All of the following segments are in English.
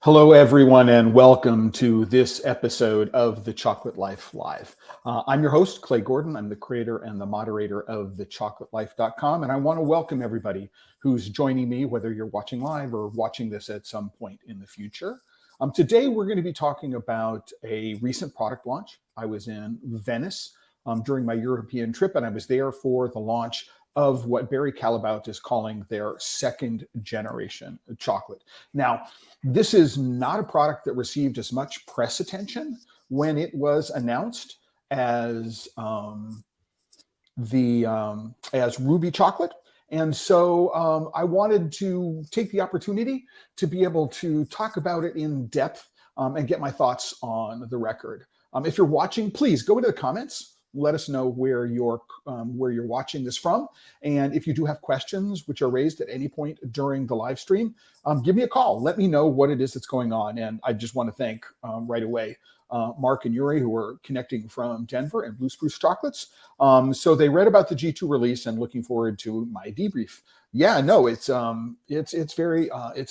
Hello, everyone, and welcome to this episode of The Chocolate Life Live. I'm your host, Clay Gordon. I'm the creator and the moderator of TheChocolateLife.com, and I want to welcome everybody who's joining me, whether you're watching live or watching this at some point in the future. Today, we're going to be talking about a recent product launch. I was in Venice during my European trip, and I was there for the launch of what Barry Callebaut is calling their second generation chocolate. Now, this is not a product that received as much press attention when it was announced as as Ruby chocolate. And so I wanted to take the opportunity to be able to talk about it in depth and get my thoughts on the record. If you're watching, please go into the comments. Let us know where you're watching this from. And if you do have questions which are raised at any point during the live stream, give me a call. Let me know what it is that's going on. And I just want to thank right away Mark and Yuri, who are connecting from Denver, and Blue Spruce Chocolates. So they read about the G2 release and looking forward to my debrief. Yeah, no, it's a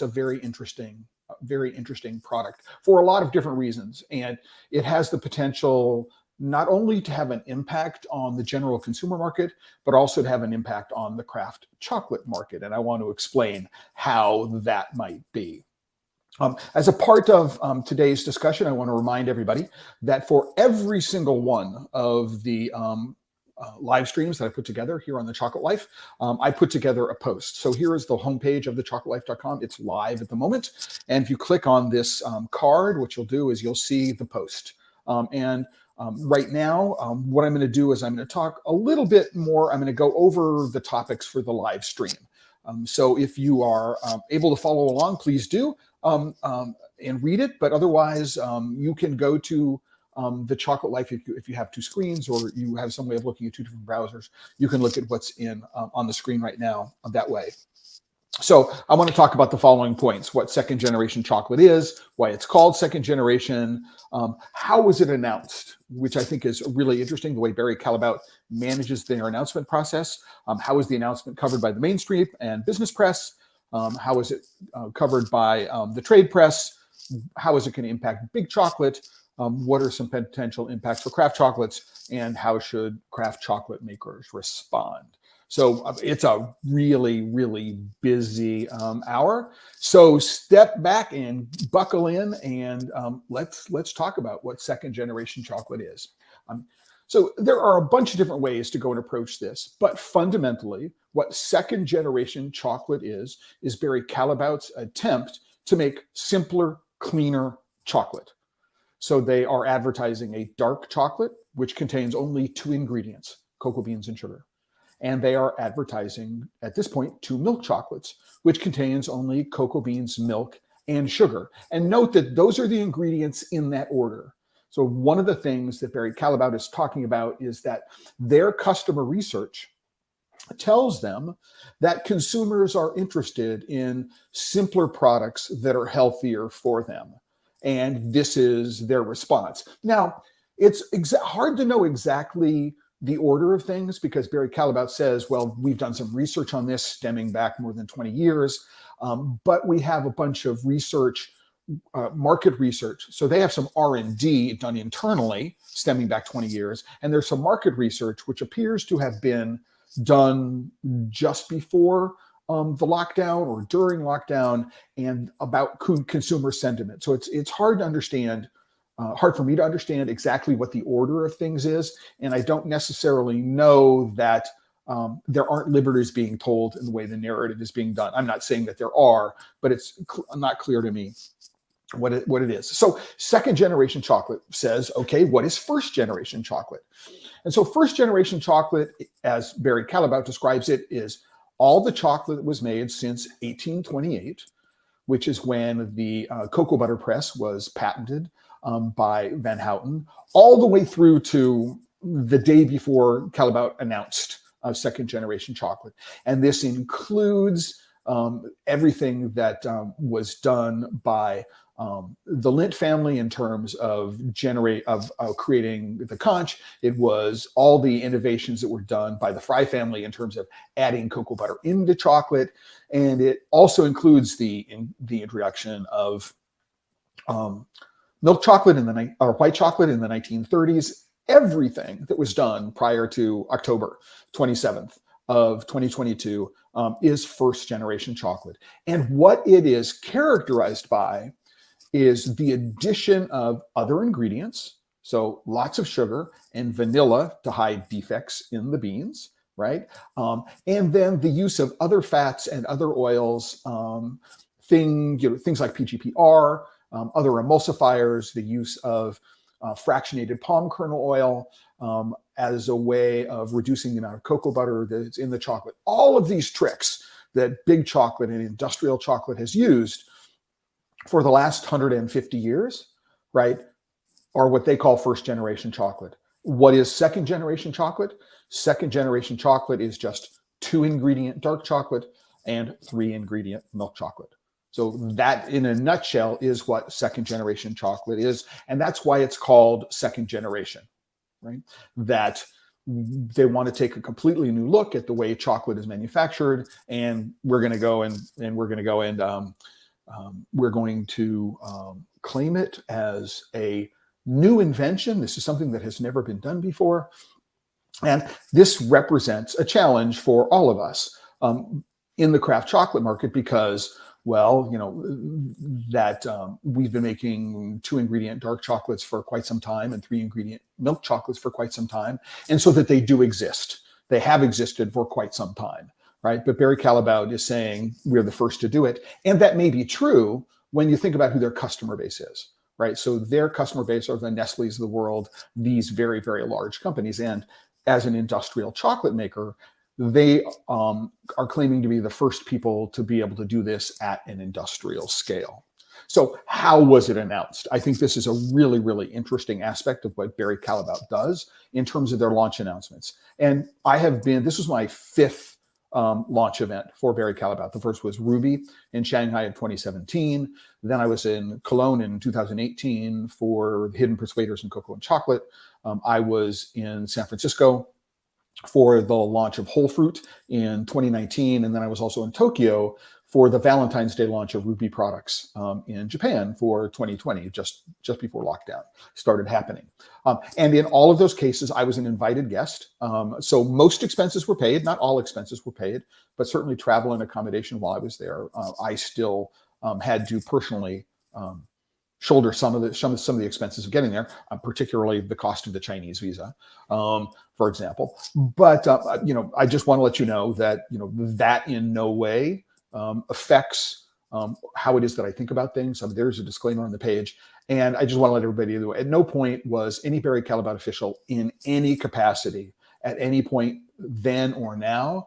very interesting product for a lot of different reasons, and it has the potential not only to have an impact on the general consumer market, but also to have an impact on the craft chocolate market. And I want to explain how that might be. As a part of today's discussion, I want to remind everybody that for every single one of the live streams that I put together here on The Chocolate Life, I put together a post. So here is the homepage of TheChocolateLife.com. It's live at the moment. And if you click on this card, what you'll do is you'll see the post. Right now, what I'm going to do is I'm going to talk a little bit more. I'm going to go over the topics for the live stream. So if you are able to follow along, please do and read it. But otherwise, you can go to The Chocolate Life if you have two screens or you have some way of looking at two different browsers. You can look at what's on the screen right now that way. So I want to talk about the following points: what second generation chocolate is, why it's called second generation, how was it announced, which I think is really interesting, the way Barry Callebaut manages their announcement process. How is the announcement covered by the mainstream and business press? How is it covered by the trade press? How is it going to impact big chocolate? What are some potential impacts for craft chocolates? And how should craft chocolate makers respond? So it's a really, really busy hour. So step back and buckle in, and let's talk about what second generation chocolate is. So there are a bunch of different ways to go and approach this, but fundamentally, what second generation chocolate is Barry Callebaut's attempt to make simpler, cleaner chocolate. So they are advertising a dark chocolate, which contains only two ingredients: cocoa beans and sugar. And they are advertising, at this point, two milk chocolates, which contains only cocoa beans, milk, and sugar. And note that those are the ingredients in that order. So one of the things that Barry Callebaut is talking about is that their customer research tells them that consumers are interested in simpler products that are healthier for them. And this is their response. Now, it's hard to know exactly the order of things, because Barry Callebaut says, well, we've done some research on this stemming back more than 20 years, but we have a bunch of research, market research. So they have some R&D done internally stemming back 20 years, and there's some market research which appears to have been done just before the lockdown or during lockdown, and about consumer sentiment. So it's hard to understand. Hard for me to understand exactly what the order of things is. And I don't necessarily know that there aren't liberties being told in the way the narrative is being done. I'm not saying that there are, but it's not clear to me what it is. So second generation chocolate says, okay, what is first generation chocolate? And so first generation chocolate, as Barry Callebaut describes it, is all the chocolate that was made since 1828, which is when the cocoa butter press was patented by Van Houten, all the way through to the day before Callebaut announced second generation chocolate. And this includes everything that was done by the Lindt family in terms of creating the conch. It was all the innovations that were done by the Fry family in terms of adding cocoa butter into chocolate. And it also includes the introduction of um, milk chocolate or white chocolate in the 1930s. Everything that was done prior to October 27th of 2022 is first generation chocolate. And what it is characterized by is the addition of other ingredients. So lots of sugar and vanilla to hide defects in the beans, right? And then the use of other fats and other oils, things like PGPR, other emulsifiers, the use of fractionated palm kernel oil as a way of reducing the amount of cocoa butter that's in the chocolate. All of these tricks that big chocolate and industrial chocolate has used for the last 150 years, right, are what they call first generation chocolate. What is second generation chocolate? Second generation chocolate is just 2 ingredient dark chocolate and 3 ingredient milk chocolate. So that, in a nutshell, is what second generation chocolate is. And that's why it's called second generation, right? That they want to take a completely new look at the way chocolate is manufactured. And we're going to go and we're going to claim it as a new invention. This is something that has never been done before. And this represents a challenge for all of us in the craft chocolate market because, well, you know, that we've been making 2 ingredient dark chocolates for quite some time and 3 ingredient milk chocolates for quite some time. And so that they do exist. They have existed for quite some time, right? But Barry Callebaut is saying we're the first to do it. And that may be true when you think about who their customer base is, right? So their customer base are the Nestle's of the world, these very, very large companies. And as an industrial chocolate maker, they are claiming to be the first people to be able to do this at an industrial scale. So how was it announced? I think this is a really, really interesting aspect of what Barry Callebaut does in terms of their launch announcements. And this was my 5th launch event for Barry Callebaut. The first was Ruby in Shanghai in 2017. Then I was in Cologne in 2018 for Hidden Persuaders in Cocoa and Chocolate. I was in San Francisco for the launch of Whole Fruit in 2019. And then I was also in Tokyo for the Valentine's Day launch of Ruby products in Japan for 2020, just before lockdown started happening. And in all of those cases, I was an invited guest. So most expenses were paid, not all expenses were paid, but certainly travel and accommodation while I was there. I still had to personally shoulder some of the expenses of getting there, particularly the cost of the Chinese visa, for example. But I just want to let you know that that in no way affects how it is that I think about things. There's a disclaimer on the page, and I just want to let everybody know. At no point was any Barry Callebaut official in any capacity at any point then or now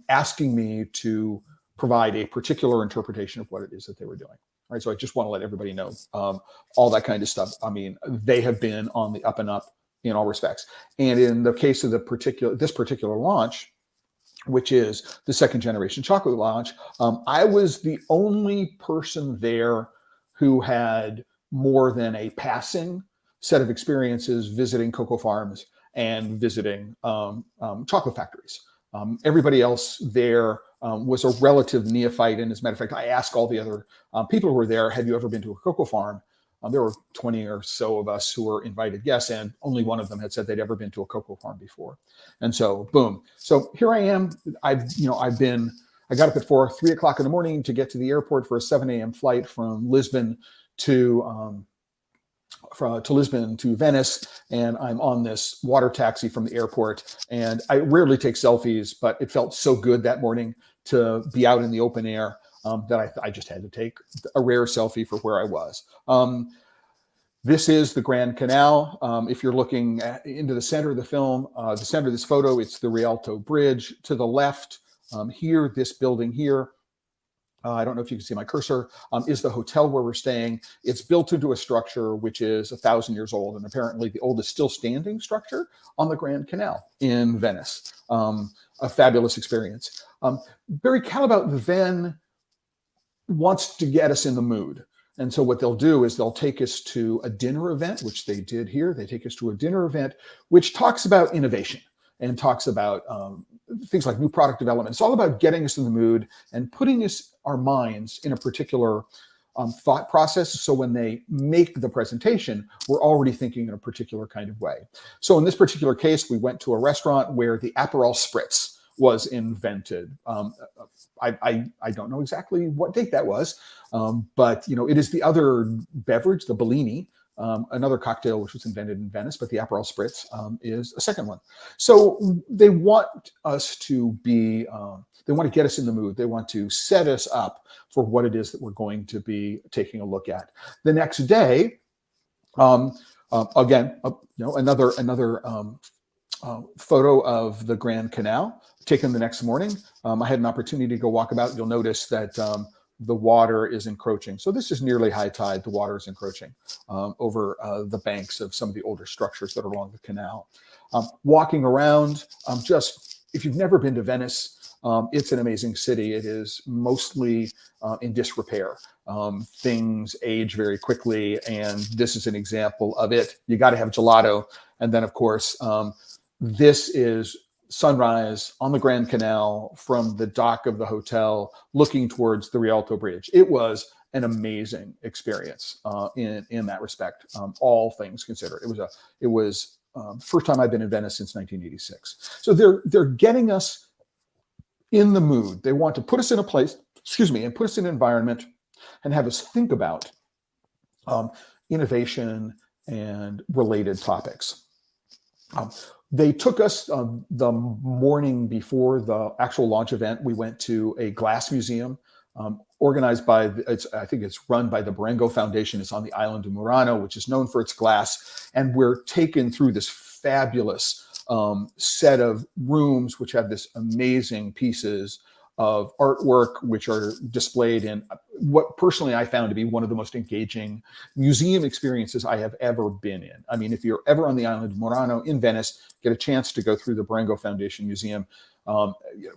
asking me to provide a particular interpretation of what it is that they were doing. Right, so I just want to let everybody know all that kind of stuff. I mean, they have been on the up and up in all respects. And in the case of this particular launch, which is the second generation chocolate launch, I was the only person there who had more than a passing set of experiences visiting cocoa farms and visiting chocolate factories. Everybody else there was a relative neophyte. And as a matter of fact, I asked all the other people who were there, have you ever been to a cocoa farm? There were 20 or so of us who were invited guests, and only one of them had said they'd ever been to a cocoa farm before. And so, boom. So here I am. I got up at 3 o'clock in the morning to get to the airport for a 7 a.m. flight from Lisbon to Venice, and I'm on this water taxi from the airport. And I rarely take selfies, but it felt so good that morning to be out in the open air that I just had to take a rare selfie for where I was. This is the Grand Canal. If you're looking into the center of the film, the center of this photo, it's the Rialto Bridge. To the left here, this building here, I don't know if you can see my cursor, is the hotel where we're staying. It's built into a structure which is 1,000 years old, and apparently the oldest still standing structure on the Grand Canal in Venice. A fabulous experience. Barry Callebaut then wants to get us in the mood. And so what they'll do is they'll take us to a dinner event, which they did here. They take us to a dinner event, which talks about innovation and talks about things like new product development. It's all about getting us in the mood and putting our minds in a particular thought process. So when they make the presentation, we're already thinking in a particular kind of way. So in this particular case, we went to a restaurant where the Aperol Spritz was invented. I don't know exactly what date that was, but it is the other beverage, the Bellini, another cocktail which was invented in Venice, but the Aperol Spritz is a second one. So they want us to be, they want to get us in the mood. They want to set us up for what it is that we're going to be taking a look at. The next day, again, another photo of the Grand Canal taken the next morning. I had an opportunity to go walk about. You'll notice that the water is encroaching. So this is nearly high tide. The water is encroaching over the banks of some of the older structures that are along the canal. Walking around, if you've never been to Venice, it's an amazing city. It is mostly in disrepair. Things age very quickly, and this is an example of it. You got to have gelato. And then, of course, this is sunrise on the Grand Canal from the dock of the hotel looking towards the Rialto Bridge. It was an amazing experience in that respect, all things considered. It was first time I've been in Venice since 1986. So they're getting us in the mood. They want to put us in a place, and put us in an environment and have us think about innovation and related topics. They took us the morning before the actual launch event. We went to a glass museum organized by, I think it's run by the Berengo Foundation. It's on the island of Murano, which is known for its glass. And we're taken through this fabulous set of rooms, which have this amazing pieces of artwork, which are displayed in what personally I found to be one of the most engaging museum experiences I have ever been in. I mean, if you're ever on the island of Murano in Venice, get a chance to go through the Berengo Foundation Museum,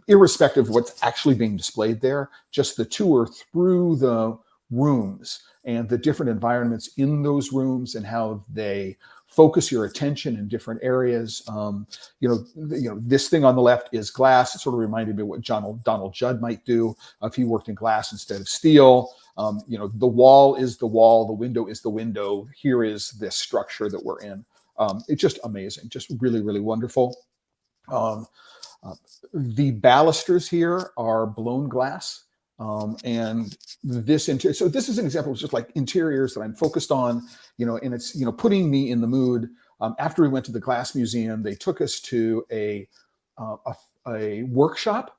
irrespective of what's actually being displayed there, just the tour through the rooms and the different environments in those rooms and how they focus your attention in different areas. This thing on the left is glass. It sort of reminded me of what Donald Judd might do if he worked in glass instead of steel. The wall is the wall, the window is the window. Here is this structure that we're in. It's just amazing, just really, really wonderful. The balusters here are blown glass. And this interior, so this is an example of just like interiors that I'm focused on, and it's, putting me in the mood. After we went to the Glass Museum, they took us to a workshop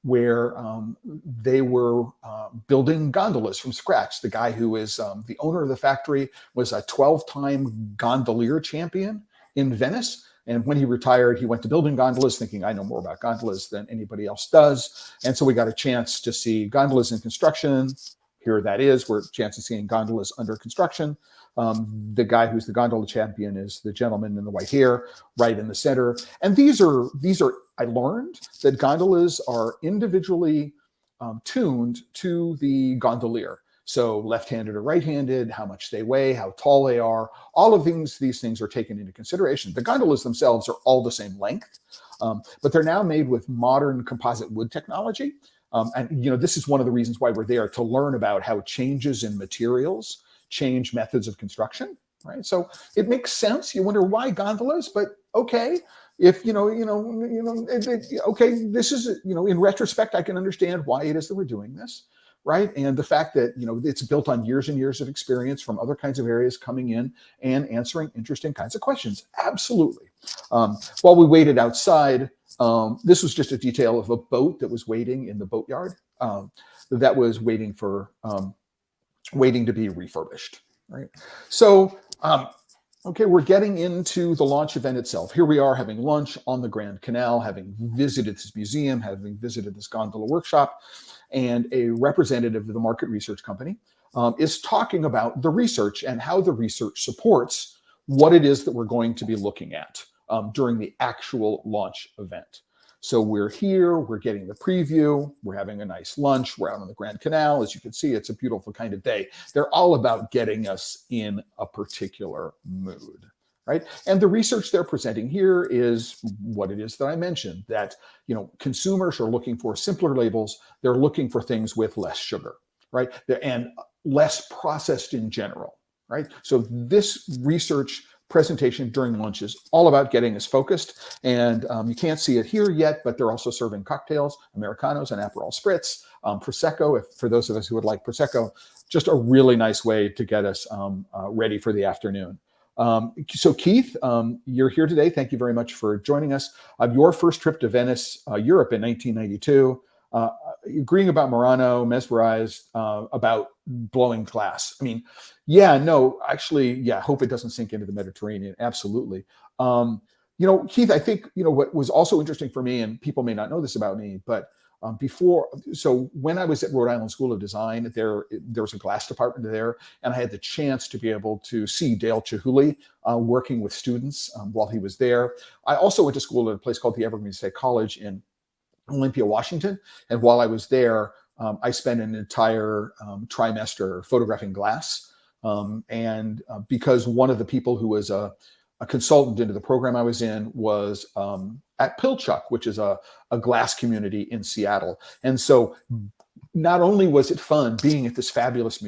where they were building gondolas from scratch. The guy who is the owner of the factory was a 12-time gondolier champion in Venice. And when he retired, he went to building gondolas thinking, I know more about gondolas than anybody else does. And so we got a chance to see gondolas in construction. Here that is, we're a chance of seeing gondolas under construction. The guy who's the gondola champion is the gentleman in the white hair right in the center. And these are, I learned that gondolas are individually tuned to the gondolier. So left-handed or right-handed, how much they weigh, how tall they are, all of these things are taken into consideration. The gondolas themselves are all the same length, but they're now made with modern composite wood technology. This is one of the reasons why we're there, to learn about how changes in materials change methods of construction, right? So it makes sense. You wonder why gondolas, but okay. If okay, this is, in retrospect, I can understand why it is that we're doing this. Right. And the fact that, it's built on years and years of experience from other kinds of areas coming in and answering interesting kinds of questions. Absolutely. While we waited outside, this was just a detail of a boat that was waiting in the boatyard that was waiting to be refurbished. Right. So, okay, we're getting into the launch event itself. Here we are having lunch on the Grand Canal, having visited this museum, having visited this gondola workshop. And a representative of the market research company is talking about the research and how the research supports what it is that we're going to be looking at during the actual launch event. So we're here, we're getting the preview, we're having a nice lunch, we're out on the Grand Canal. As you can see, it's a beautiful kind of day. They're all about getting us in a particular mood. Right. And the research they're presenting here is what it is that I mentioned, that, consumers are looking for simpler labels. They're looking for things with less sugar. Right. And less processed in general, right? So this research presentation during lunch is all about getting us focused. And you can't see it here yet, but they're also serving cocktails, Americanos and Aperol Spritz, Prosecco, for those of us who would like Prosecco, just a really nice way to get us ready for the afternoon. So Keith, you're here today. Thank you very much for joining us. Your first trip to Venice, Europe in 1992, agreeing about Murano, mesmerized about blowing glass. I mean, yeah, no, actually, yeah, hope it doesn't sink into the Mediterranean. Absolutely. Keith, I think, what was also interesting for me, and people may not know this about me, but so when I was at Rhode Island School of Design, there was a glass department there, and I had the chance to be able to see Dale Chihuly working with students while he was there. I also went to school at a place called the Evergreen State College in Olympia, Washington. And while I was there, I spent an entire trimester photographing glass. Because one of the people who was a consultant into the program I was in was at Pilchuck, which is a glass community in Seattle. And so not only was it fun being at this fabulous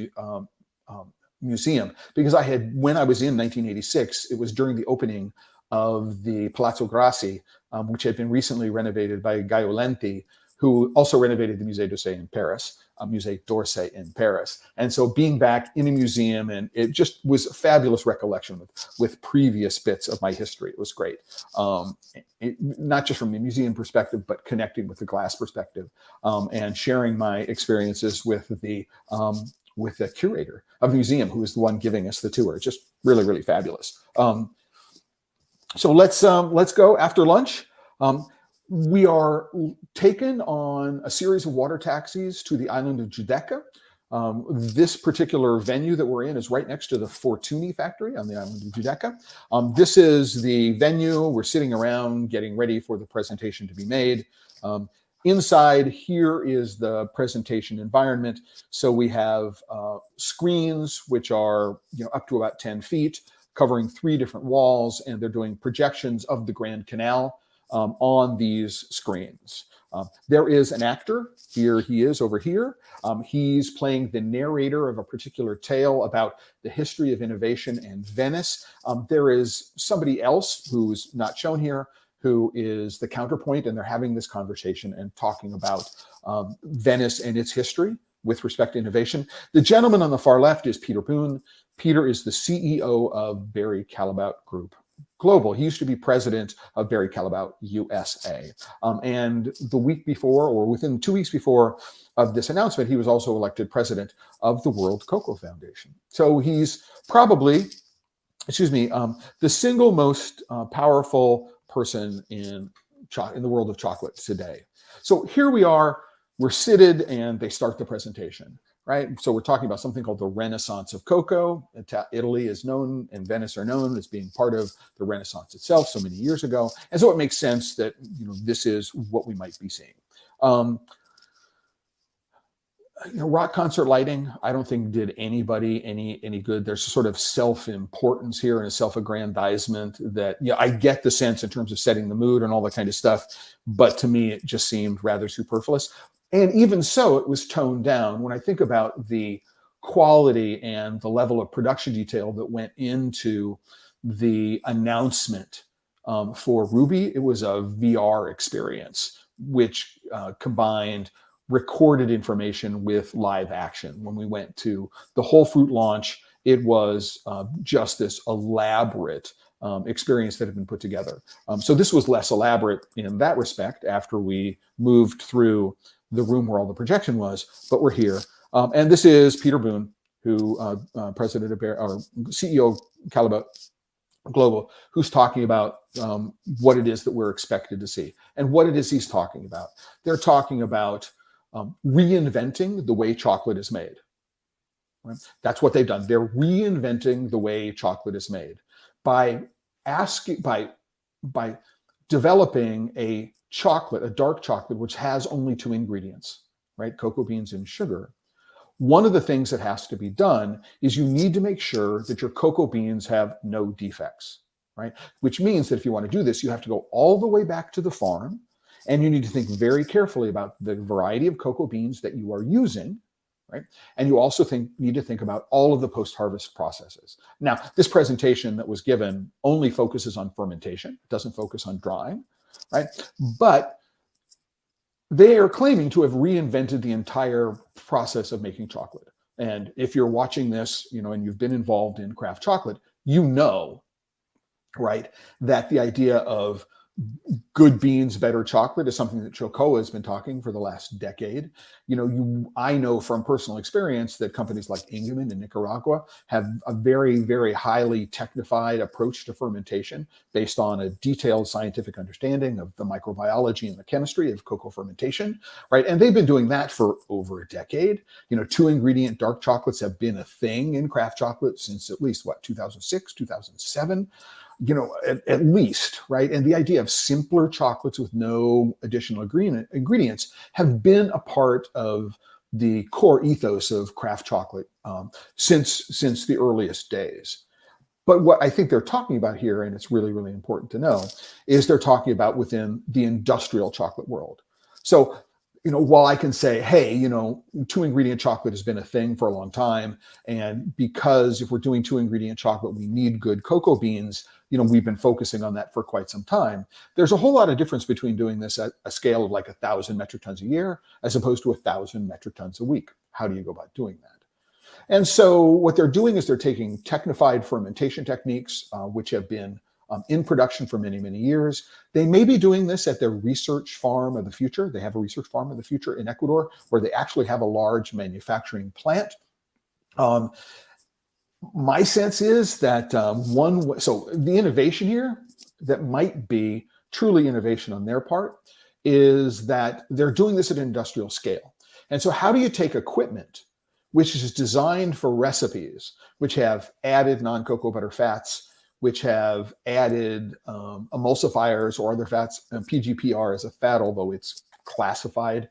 museum, because when I was in 1986, it was during the opening of the Palazzo Grassi, which had been recently renovated by Gaio Lenti, who also renovated the Musée d'Orsay in Paris, Musée d'Orsay in Paris. And so being back in a museum, and it just was a fabulous recollection with previous bits of my history. It was great. Not just from the museum perspective, but connecting with the glass perspective, and sharing my experiences with the curator of the museum, who was the one giving us the tour. Just really, really fabulous. So let's go after lunch. We are taken on a series of water taxis to the island of Giudecca. This particular venue that we're in is right next to the Fortuny factory on the island of Giudecca. This is the venue. We're sitting around getting ready for the presentation to be made. Inside here is the presentation environment. So we have screens, which are up to about 10 feet, covering 3 different walls, and they're doing projections of the Grand Canal on these screens. There is an actor. Here he is over here. He's playing the narrator of a particular tale about the history of innovation in Venice. There is somebody else who's not shown here, who is the counterpoint, and they're having this conversation and talking about Venice and its history with respect to innovation. The gentleman on the far left is Peter Boone. Peter is the CEO of Barry Callebaut Group Global. He used to be president of Barry Callebaut USA. And the week before, or within 2 weeks before of this announcement, he was also elected president of the World Cocoa Foundation. So he's probably, the single most powerful person in the world of chocolate today. So here we are, we're seated, and they start the presentation. Right, so we're talking about something called the Renaissance of cocoa. Italy is known, and Venice are known as being part of the Renaissance itself so many years ago, and so it makes sense that this is what we might be seeing. Rock concert lighting, I don't think did anybody any good. There's a sort of self-importance here and a self-aggrandizement that I get the sense in terms of setting the mood and all that kind of stuff, but to me it just seemed rather superfluous. And even so, it was toned down. When I think about the quality and the level of production detail that went into the announcement for Ruby, it was a VR experience, which combined recorded information with live action. When we went to the Whole Fruit launch, it was just this elaborate experience that had been put together. So this was less elaborate in that respect after we moved through the room where all the projection was, but we're here. And this is Peter Boone, who president of or CEO of Callebaut Global, who's talking about what it is that we're expected to see. And what it is he's talking about. They're talking about reinventing the way chocolate is made. Right? That's what they've done. They're reinventing the way chocolate is made by developing a dark chocolate, which has only 2 ingredients, right? Cocoa beans and sugar. One of the things that has to be done is you need to make sure that your cocoa beans have no defects, right? Which means that if you want to do this, you have to go all the way back to the farm, and you need to think very carefully about the variety of cocoa beans that you are using, right? And you also need to think about all of the post-harvest processes. Now, this presentation that was given only focuses on fermentation. It doesn't focus on drying, right? But they are claiming to have reinvented the entire process of making chocolate. And if you're watching this, and you've been involved in craft chocolate, right, that the idea of good beans, better chocolate is something that Chocoa has been talking for the last decade. I know from personal experience that companies like Ingemann in Nicaragua have a very, very highly technified approach to fermentation based on a detailed scientific understanding of the microbiology and the chemistry of cocoa fermentation, right? And they've been doing that for over a decade. 2-ingredient dark chocolates have been a thing in craft chocolate since at least 2006, 2007. At least, right? And the idea of simpler chocolates with no additional ingredients have been a part of the core ethos of craft chocolate since the earliest days. But what I think they're talking about here, and it's really, really important to know, is they're talking about within the industrial chocolate world. So, while I can say, hey, 2-ingredient chocolate has been a thing for a long time, and because if we're doing 2-ingredient chocolate, we need good cocoa beans, we've been focusing on that for quite some time. There's a whole lot of difference between doing this at a scale of like 1,000 metric tons a year, as opposed to 1,000 metric tons a week. How do you go about doing that? And so what they're doing is they're taking technified fermentation techniques, which have been in production for many, many years. They may be doing this at their research farm of the future. They have a research farm of the future in Ecuador, where they actually have a large manufacturing plant. My sense is that so the innovation here that might be truly innovation on their part is that they're doing this at an industrial scale. And so how do you take equipment which is designed for recipes, which have added non-cocoa butter fats, which have added emulsifiers or other fats? PGPR is a fat, although it's classified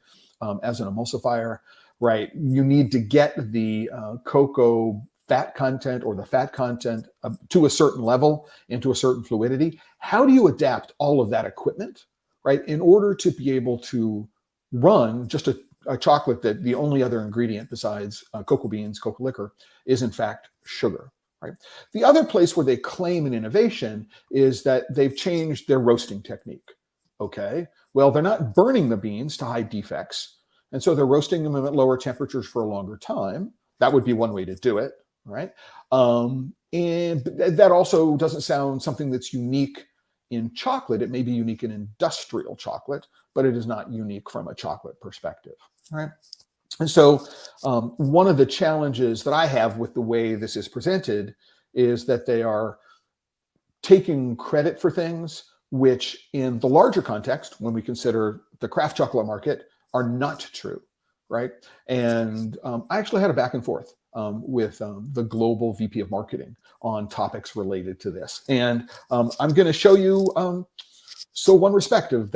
as an emulsifier, right? You need to get the cocoa fat content or the fat content to a certain level, into a certain fluidity. How do you adapt all of that equipment, right, in order to be able to run just a chocolate that the only other ingredient besides cocoa beans, cocoa liquor, is in fact sugar, right? The other place where they claim an innovation is that they've changed their roasting technique, okay? Well, they're not burning the beans to hide defects, and so they're roasting them at lower temperatures for a longer time. That would be one way to do it, right? And that also doesn't sound something that's unique in chocolate. It may be unique in industrial chocolate, but it is not unique from a chocolate perspective, right? And so one of the challenges that I have with the way this is presented is that they are taking credit for things which in the larger context, when we consider the craft chocolate market, are not true, right? And I actually had a back and forth with the global VP of marketing on topics related to this. And I'm going to show you one result of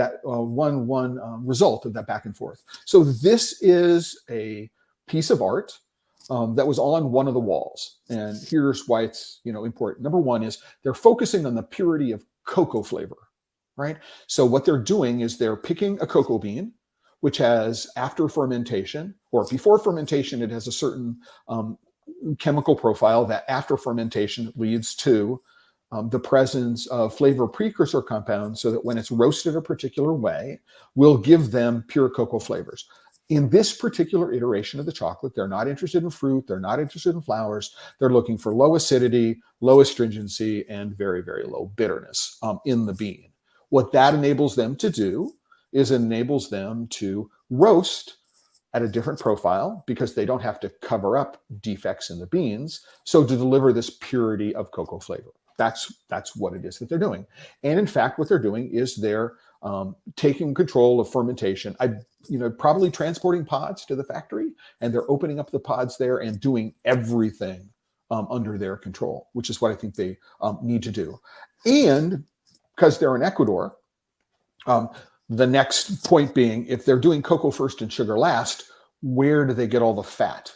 that back and forth. So this is a piece of art that was on one of the walls. And here's why it's important. Number one is they're focusing on the purity of cocoa flavor, right? So what they're doing is they're picking a cocoa bean, which has, after fermentation or before fermentation, it has a certain chemical profile that after fermentation leads to the presence of flavor precursor compounds, so that when it's roasted a particular way, will give them pure cocoa flavors. In this particular iteration of the chocolate, they're not interested in fruit, they're not interested in flowers, they're looking for low acidity, low astringency, and very, very low bitterness in the bean. What that enables them to do is enables them to roast at a different profile because they don't have to cover up defects in the beans, so to deliver this purity of cocoa flavor. That's what it is that they're doing. And in fact, what they're doing is they're taking control of fermentation. Probably transporting pods to the factory, and they're opening up the pods there and doing everything under their control, which is what I think they need to do. And because they're in Ecuador, the next point being, if they're doing cocoa first and sugar last, where do they get all the fat,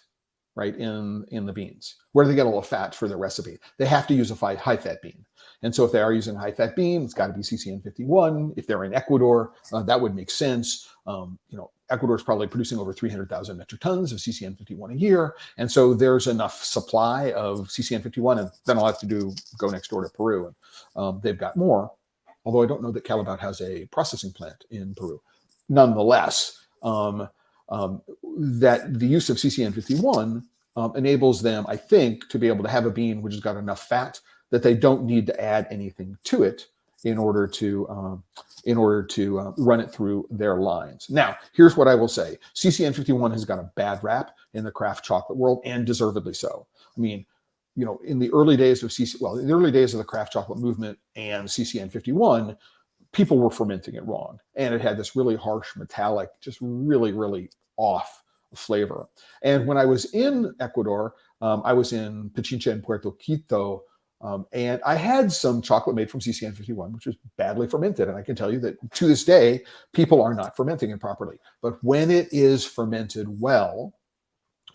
right, in the beans? Where do they get all the fat for the recipe? They have to use a high-fat bean. And so if they are using a high-fat bean, it's got to be CCN51. If they're in Ecuador, that would make sense. Ecuador is probably producing over 300,000 metric tons of CCN51 a year. And so there's enough supply of CCN51, and then all I have to go next door to Peru, and they've got more. Although I don't know that Callebaut has a processing plant in Peru. Nonetheless, that the use of CCN51 enables them, I think, to be able to have a bean which has got enough fat that they don't need to add anything to it in order to run it through their lines. Now, here's what I will say. CCN51 has got a bad rap in the craft chocolate world, and deservedly so. I mean, in the early days of in the early days of the craft chocolate movement and CCN51, people were fermenting it wrong. And it had this really harsh, metallic, just really, really off flavor. And when I was in Ecuador, I was in Pichincha and Puerto Quito, and I had some chocolate made from CCN51, which was badly fermented. And I can tell you that to this day, people are not fermenting it properly. But when it is fermented well,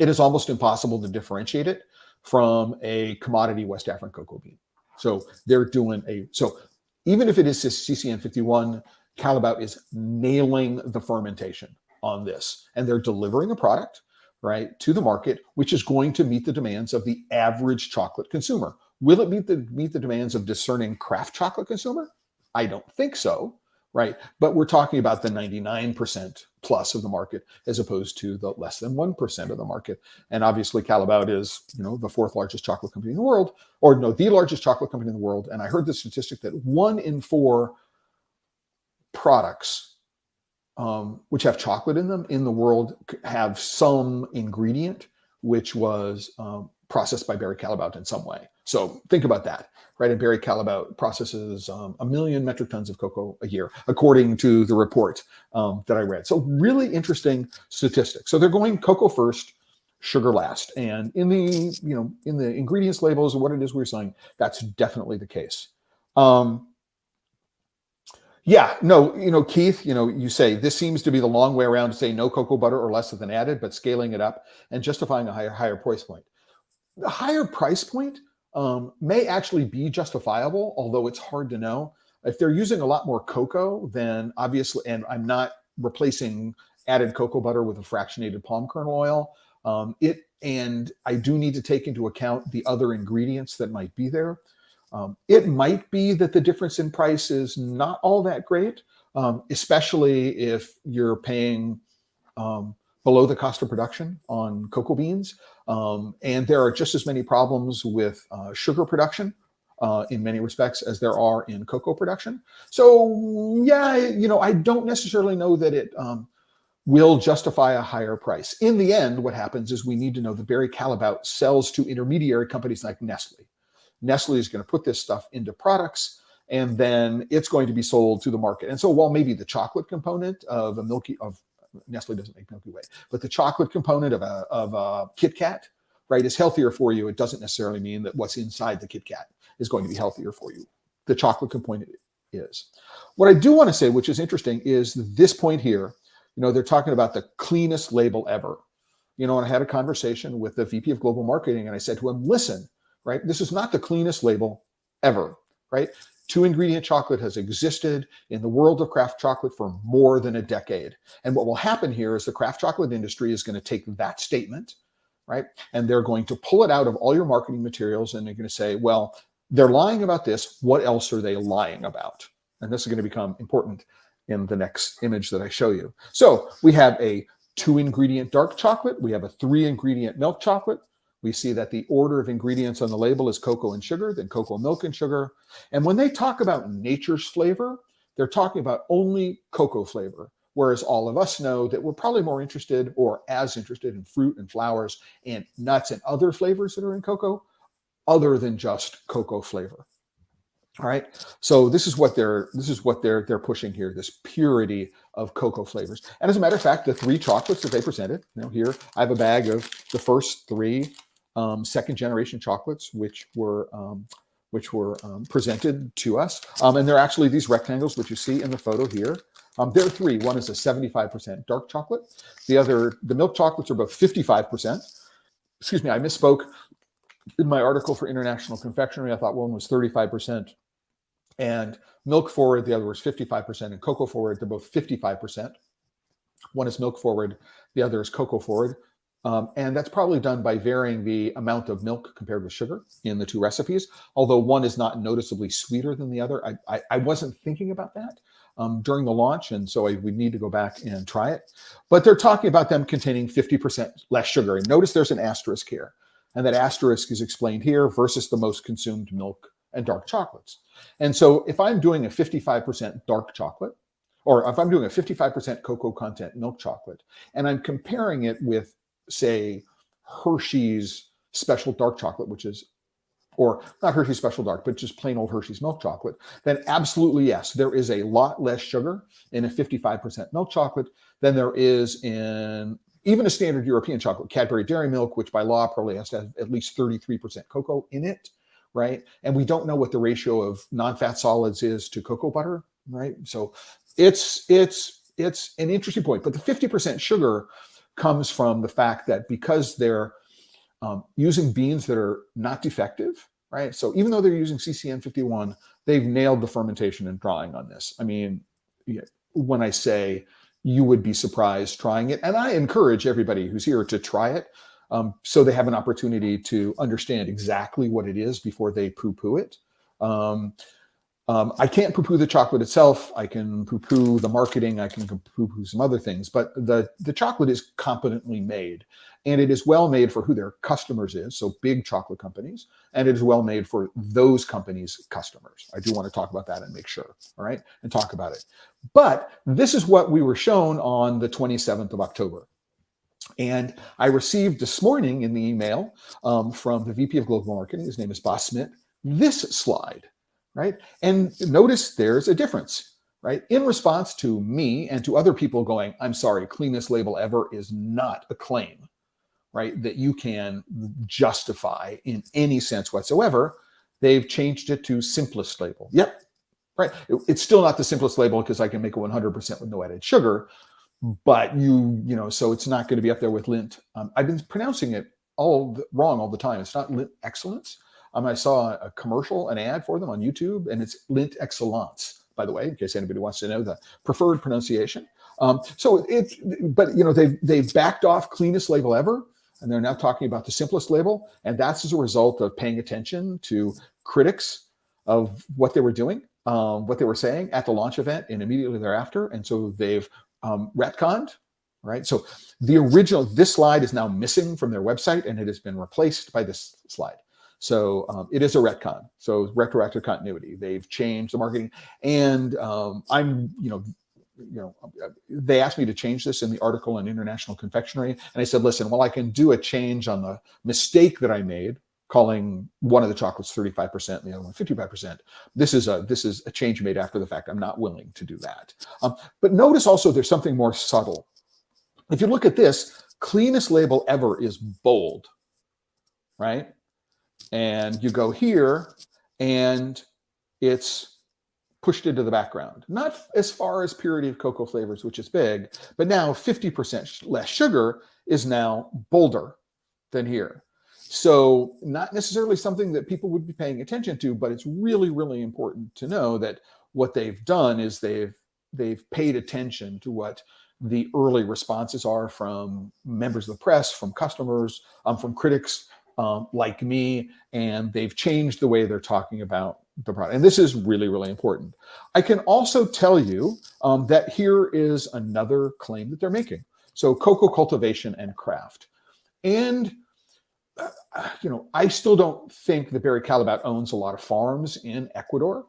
it is almost impossible to differentiate it from a commodity West African cocoa bean. So they're doing so even if it is CCN51, Callebaut is nailing the fermentation on this. And they're delivering a product, right, to the market, which is going to meet the demands of the average chocolate consumer. Will it meet the demands of discerning craft chocolate consumer? I don't think so, right? But we're talking about the 99% plus of the market as opposed to the less than 1% of the market. And obviously Callebaut is, the fourth largest chocolate company in the world, or no, the largest chocolate company in the world. And I heard the statistic that 1 in 4 products which have chocolate in them in the world have some ingredient which was processed by Barry Callebaut in some way. So think about that, right? And Barry Callebaut processes 1 million metric tons of cocoa a year, according to the report that I read. So really interesting statistics. So they're going cocoa first, sugar last. And in the ingredients labels and what it is we're saying, that's definitely the case. Keith, you say this seems to be the long way around to say no cocoa butter or less than added, but scaling it up and justifying a higher price point. The higher price point may actually be justifiable, although it's hard to know. If they're using a lot more cocoa, then obviously, and I'm not replacing added cocoa butter with a fractionated palm kernel oil, and I do need to take into account the other ingredients that might be there. It might be that the difference in price is not all that great, especially if you're paying below the cost of production on cocoa beans. And there are just as many problems with sugar production in many respects as there are in cocoa production. So I don't necessarily know that it will justify a higher price. In the end, what happens is we need to know that Barry Callebaut sells to intermediary companies like Nestle. Nestle is going to put this stuff into products, and then it's going to be sold to the market. And so while maybe the chocolate component of Nestle doesn't make Milky Way, but the chocolate component of a Kit Kat, right, is healthier for you, it doesn't necessarily mean that what's inside the Kit Kat is going to be healthier for you. The chocolate component is. What I do want to say, which is interesting, is this point here. They're talking about the cleanest label ever. And I had a conversation with the VP of Global Marketing, and I said to him, listen, right, this is not the cleanest label ever, right? 2-ingredient chocolate has existed in the world of craft chocolate for more than a decade. And what will happen here is the craft chocolate industry is going to take that statement, right? And they're going to pull it out of all your marketing materials, and they're going to say, well, they're lying about this. What else are they lying about? And this is going to become important in the next image that I show you. So we have a 2-ingredient dark chocolate. We have a 3-ingredient milk chocolate. We see that the order of ingredients on the label is cocoa and sugar, then cocoa, milk, and sugar. And when they talk about nature's flavor, they're talking about only cocoa flavor, whereas all of us know that we're probably more interested or as interested in fruit and flowers and nuts and other flavors that are in cocoa other than just cocoa flavor. All right. So this is what they're pushing here, this purity of cocoa flavors. And as a matter of fact, the 3 chocolates that they presented, here I have a bag of the first 3 second-generation chocolates, which were presented to us. And they're actually these rectangles, which you see in the photo here. There are 3. One is a 75% dark chocolate. The milk chocolates are both 55%. Excuse me, I misspoke. In my article for International Confectionery, I thought one was 35% And milk forward, the other was 55%, and cocoa forward, they're both 55%. One is milk forward, the other is cocoa forward. And that's probably done by varying the amount of milk compared with sugar in the two recipes, although one is not noticeably sweeter than the other. I wasn't thinking about that during the launch, and so I would need to go back and try it. But they're talking about them containing 50% less sugar. And notice there's an asterisk here. And that asterisk is explained here versus the most consumed milk and dark chocolates. And so if I'm doing a 55% dark chocolate, or if I'm doing a 55% cocoa content milk chocolate, and I'm comparing it with, say, Hershey's special dark chocolate, which is, or not Hershey's special dark, but just plain old Hershey's milk chocolate, then absolutely yes, there is a lot less sugar in a 55% milk chocolate than there is in even a standard European chocolate, Cadbury Dairy Milk, which by law probably has to have at least 33% cocoa in it, right? And we don't know what the ratio of non-fat solids is to cocoa butter, right? So it's an interesting point. But the 50% sugar comes from the fact that because they're using beans that are not defective, right? So even though they're using CCN 51, they've nailed the fermentation and drying on this. I mean, when I say you would be surprised trying it, and I encourage everybody who's here to try it so they have an opportunity to understand exactly what it is before they poo-poo it. I can't poo-poo the chocolate itself. I can poo-poo the marketing. I can poo-poo some other things. But the chocolate is competently made. And it is well made for who their customers is, so big chocolate companies. And it is well made for those companies' customers. I do want to talk about that and make sure, all right, and talk about it. But this is what we were shown on the 27th of October. And I received this morning in the email from the VP of Global Marketing, his name is Boss Smith, this slide. Right? And notice there's a difference, right? In response to me and to other people going, I'm sorry, cleanest label ever is not a claim, right? That you can justify in any sense whatsoever. They've changed it to simplest label. Yep, right. It's still not the simplest label because I can make it 100% with no added sugar, but so it's not going to be up there with Lindt. I've been pronouncing it wrong all the time. It's not Lindt Excellence. I saw a commercial, an ad for them on YouTube, and it's Lindt Excellence, by the way, in case anybody wants to know the preferred pronunciation. They've backed off cleanest label ever, and they're now talking about the simplest label, and that's as a result of paying attention to critics of what they were doing, what they were saying at the launch event and immediately thereafter, and so they've retconned. Right. So this slide is now missing from their website, and it has been replaced by this slide. So it is a retcon. So retroactive continuity. They've changed the marketing, and they asked me to change this in the article in International Confectionery, and I said, listen, while I can do a change on the mistake that I made, calling one of the chocolates 35% and the other one 55%. This is a change made after the fact. I'm not willing to do that. But notice also there's something more subtle. If you look at this, cleanest label ever is bold, right? And you go here and it's pushed into the background. Not as far as purity of cocoa flavors, which is big, but now 50% less sugar is now bolder than here. So not necessarily something that people would be paying attention to, but it's really, really important to know that what they've done is they've paid attention to what the early responses are from members of the press, from customers, from critics, like me, and they've changed the way they're talking about the product. And this is really, really important. I can also tell you that here is another claim that they're making. So cocoa cultivation and craft. And, I still don't think that Barry Callebaut owns a lot of farms in Ecuador.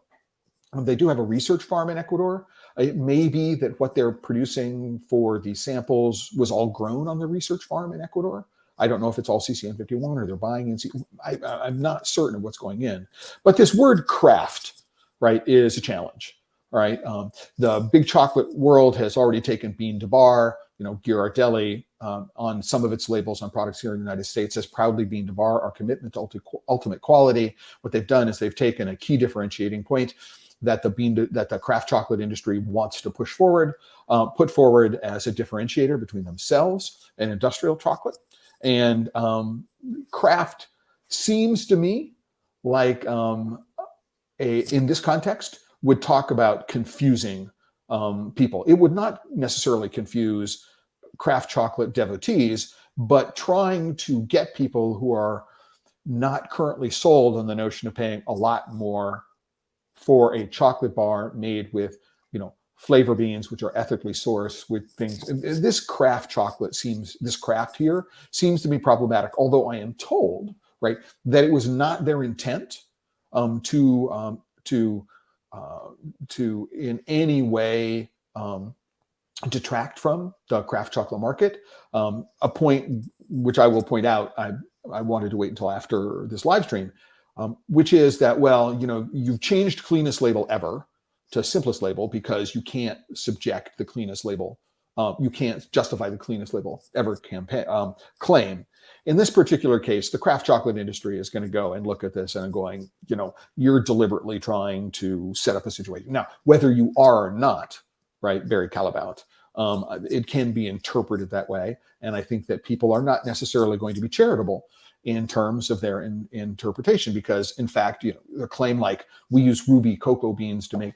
They do have a research farm in Ecuador. It may be that what they're producing for these samples was all grown on the research farm in Ecuador. I don't know if it's all CCN 51 or they're buying in. I'm not certain of what's going in. But this word craft, right, is a challenge, right? The big chocolate world has already taken bean to bar. Ghirardelli on some of its labels on products here in the United States says proudly bean to bar, our commitment to ultimate quality. What they've done is they've taken a key differentiating point that the craft chocolate industry wants to push forward, put forward as a differentiator between themselves and industrial chocolate. And craft seems to me like in this context, would talk about confusing people. It would not necessarily confuse craft chocolate devotees, but trying to get people who are not currently sold on the notion of paying a lot more for a chocolate bar made with, flavor beans, which are ethically sourced with things. This craft chocolate this craft here seems to be problematic, although I am told, right, that it was not their intent to in any way detract from the craft chocolate market. A point which I will point out, I wanted to wait until after this live stream, which is that, you've changed cleanest label ever to simplest label because you can't subject the cleanest label. You can't justify the cleanest label ever claim. In this particular case, the craft chocolate industry is going to go and look at this and going, you're deliberately trying to set up a situation. Now, whether you are or not, right, Barry Callebaut, it can be interpreted that way. And I think that people are not necessarily going to be charitable in terms of their interpretation, because in fact, the claim like we use ruby cocoa beans to make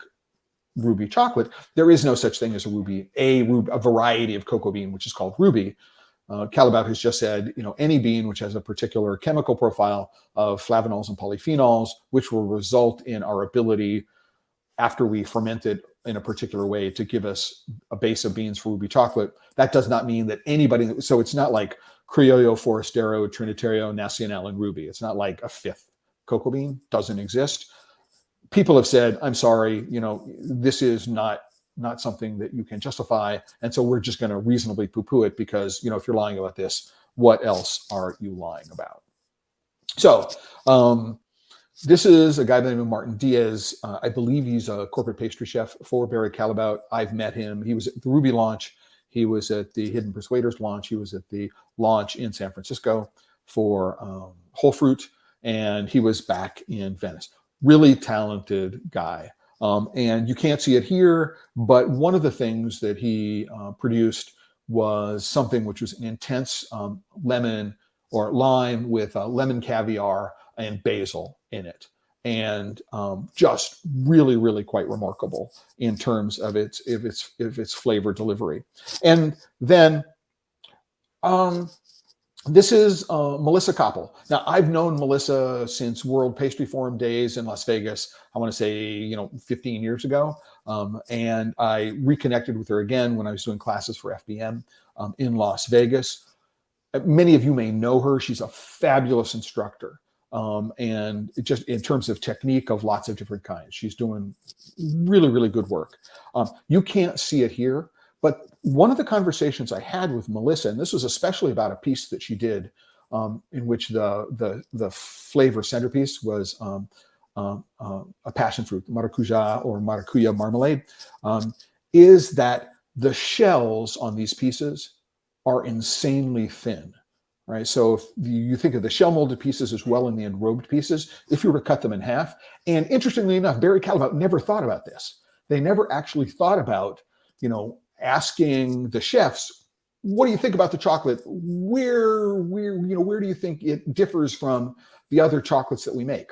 ruby chocolate, there is no such thing as a variety of cocoa bean, which is called ruby. Callebaut has just said, any bean which has a particular chemical profile of flavanols and polyphenols, which will result in our ability, after we ferment it in a particular way, to give us a base of beans for ruby chocolate. That does not mean that anybody, so it's not like Criollo, Forastero, Trinitario, Nacional, and Ruby. It's not like a fifth cocoa bean, doesn't exist. People have said, I'm sorry, this is not something that you can justify. And so we're just going to reasonably poo-poo it because, if you're lying about this, what else are you lying about? So this is a guy by the name of Martin Diaz. I believe he's a corporate pastry chef for Barry Callebaut. I've met him. He was at the Ruby launch. He was at the Hidden Persuaders launch. He was at the launch in San Francisco for Whole Fruit. And he was back in Venice. Really talented guy. And you can't see it here, but one of the things that he produced was something which was an intense lemon or lime with lemon caviar and basil in it. And just really, really quite remarkable in terms of its flavor delivery. And then this is Melissa Koppel. Now, I've known Melissa since World Pastry Forum days in Las Vegas. I want to say, 15 years ago. And I reconnected with her again when I was doing classes for FBM in Las Vegas. Many of you may know her. She's a fabulous instructor. And just in terms of technique of lots of different kinds, she's doing really, really good work. You can't see it here, but one of the conversations I had with Melissa, and this was especially about a piece that she did in which the flavor centerpiece was a passion fruit, maracuja or maracuya marmalade, is that the shells on these pieces are insanely thin. Right, so if you think of the shell molded pieces as well in the enrobed pieces, if you were to cut them in half, and interestingly enough, Barry Callebaut never thought about this. They never actually thought about, asking the chefs, what do you think about the chocolate? Where do you think it differs from the other chocolates that we make?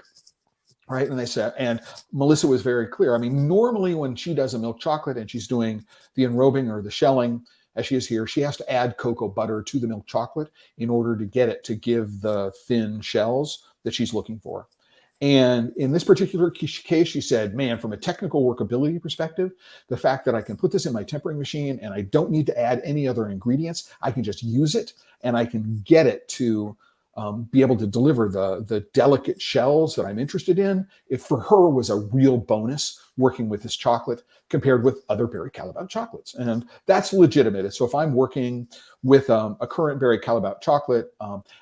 Right, and they said, and Melissa was very clear. I mean, normally when she does a milk chocolate and she's doing the enrobing or the shelling, as she is here, she has to add cocoa butter to the milk chocolate in order to get it to give the thin shells that she's looking for. And in this particular case, she said, man, from a technical workability perspective, the fact that I can put this in my tempering machine and I don't need to add any other ingredients, I can just use it and I can get it to be able to deliver the delicate shells that I'm interested in. It for her was a real bonus working with this chocolate compared with other Barry Callebaut chocolates. And that's legitimate. So if I'm working with a current Barry Callebaut chocolate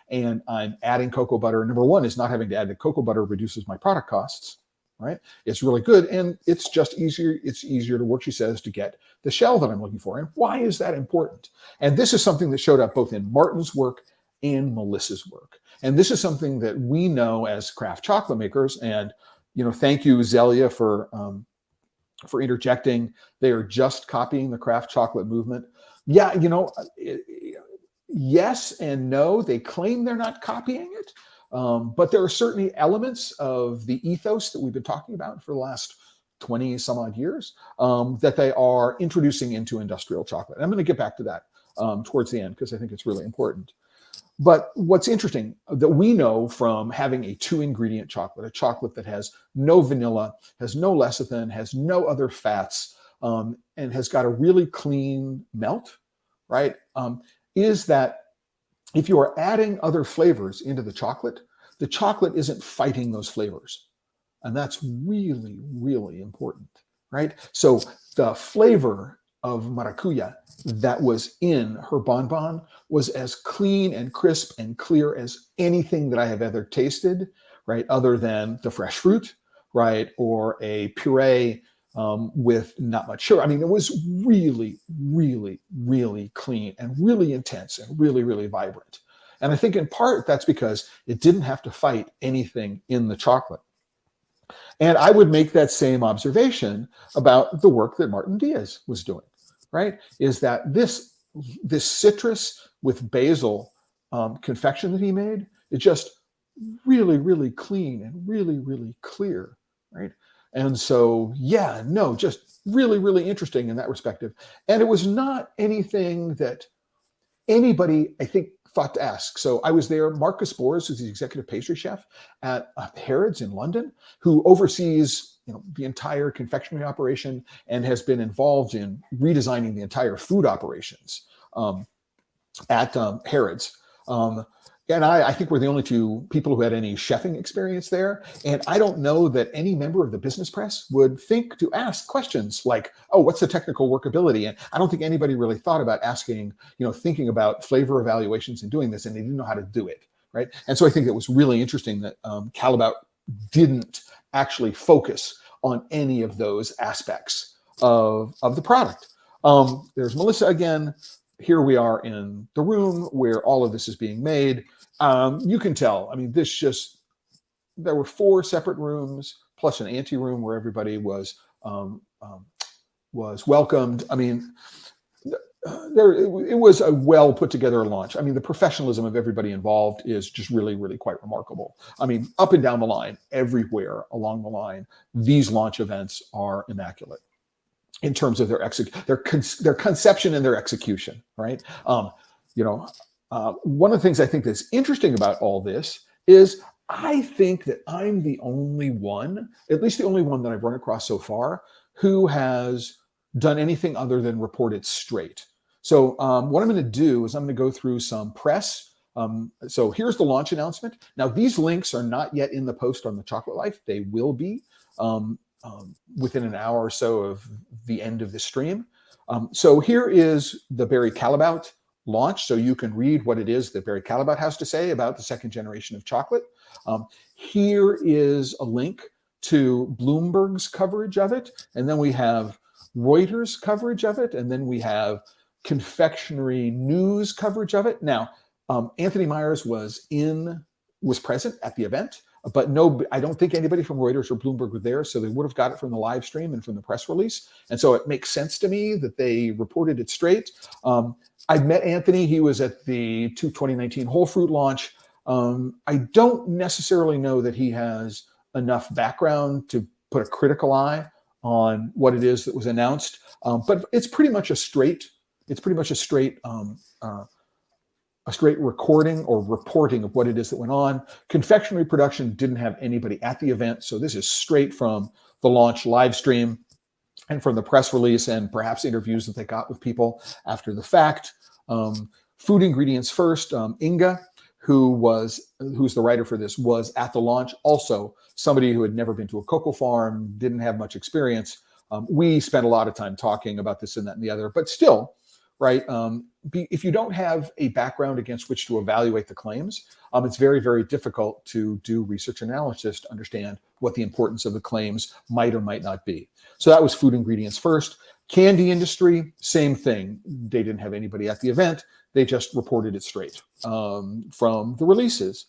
and I'm adding cocoa butter, number one is not having to add the cocoa butter reduces my product costs, right? It's really good. And it's just easier. It's easier to work, she says, to get the shell that I'm looking for. And why is that important? And this is something that showed up both in Martin's work and Melissa's work. And this is something that we know as craft chocolate makers. And, thank you, Zelia, for interjecting. They are just copying the craft chocolate movement. Yeah, yes and no. They claim they're not copying it. But there are certainly elements of the ethos that we've been talking about for the last 20 some odd years that they are introducing into industrial chocolate. And I'm going to get back to that towards the end because I think it's really important. But what's interesting that we know from having a 2-ingredient chocolate, a chocolate that has no vanilla, has no lecithin, has no other fats, and has got a really clean melt, right, is that if you are adding other flavors into the chocolate isn't fighting those flavors. And that's really, really important, right? So the flavor of maracuya that was in her bonbon was as clean and crisp and clear as anything that I have ever tasted, right? Other than the fresh fruit, right? Or a puree with not much sugar. I mean, it was really, really, really clean and really intense and really, really vibrant. And I think in part that's because it didn't have to fight anything in the chocolate. And I would make that same observation about the work that Martin Diaz was doing, right? Is that this citrus with basil confection that he made is just really, really clean and really, really clear, right? And so, yeah, no, just really, really interesting in that perspective. And it was not anything that anybody, I think, thought to ask. So I was there. Marcus Boers, who's the executive pastry chef at Harrods in London, who oversees the entire confectionery operation and has been involved in redesigning the entire food operations at Harrods. And I think we're the only two people who had any chefing experience there. And I don't know that any member of the business press would think to ask questions like, oh, what's the technical workability? And I don't think anybody really thought about asking, thinking about flavor evaluations and doing this, and they didn't know how to do it, right? And so I think it was really interesting that Callebaut didn't actually focus on any of those aspects of the product. There's Melissa again. Here we are in the room where all of this is being made. You can tell, I mean, there were 4 separate rooms plus an ante room where everybody was welcomed. I mean, it was a well put together launch. I mean, the professionalism of everybody involved is just really, really quite remarkable. I mean, up and down the line, everywhere along the line, these launch events are immaculate in terms of their conception and their execution, right? One of the things I think that's interesting about all this is I think that I'm the only one, at least the only one that I've run across so far, who has done anything other than report it straight. So what I'm going to do is I'm going to go through some press. So here's the launch announcement. Now, these links are not yet in the post on The Chocolate Life. They will be within an hour or so of the end of the stream. So here is the Barry Callebaut launch, so you can read what it is that Barry Callebaut has to say about the second generation of chocolate. Here is a link to Bloomberg's coverage of it, and then we have Reuters coverage of it, and then we have confectionery news coverage of it. Now, Anthony Myers was present at the event, but no, I don't think anybody from Reuters or Bloomberg were there, so they would have got it from the live stream and from the press release. And so it makes sense to me that they reported it straight. I've met Anthony. He was at the 2019 Whole Fruit launch. I don't necessarily know that he has enough background to put a critical eye on what it is that was announced, but it's pretty much a straight recording or reporting of what it is that went on. Confectionery production didn't have anybody at the event, so this is straight from the launch live stream and from the press release and perhaps interviews that they got with people after the fact. Food ingredients first. Inga, who's the writer for this, was at the launch. Also, somebody who had never been to a cocoa farm, didn't have much experience. We spent a lot of time talking about this and that and the other, but still, right? If you don't have a background against which to evaluate the claims, it's very, very difficult to do research analysis to understand what the importance of the claims might or might not be. So that was food ingredients first. Candy industry, same thing. They didn't have anybody at the event. They just reported it straight from the releases.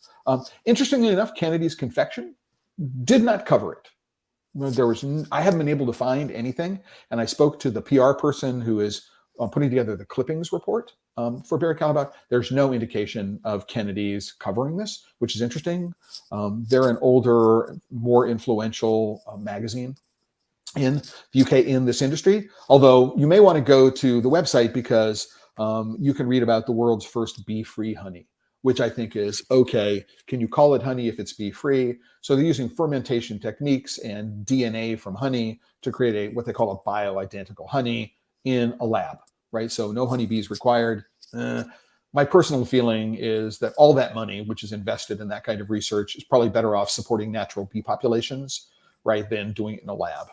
Interestingly enough, Kennedy's Confection did not cover it. I haven't been able to find anything, and I spoke to the PR person who is putting together the clippings report for Barry Callebaut, there's no indication of Kennedy's covering this, which is interesting. They're an older, more influential magazine in the UK in this industry, although you may want to go to the website because you can read about the world's first bee-free honey, which I think is okay. Can you call it honey if it's bee-free? So they're using fermentation techniques and DNA from honey to create what they call a bioidentical honey in a lab, right? So no honeybees required. My personal feeling is that all that money, which is invested in that kind of research, is probably better off supporting natural bee populations, right, than doing it in a lab.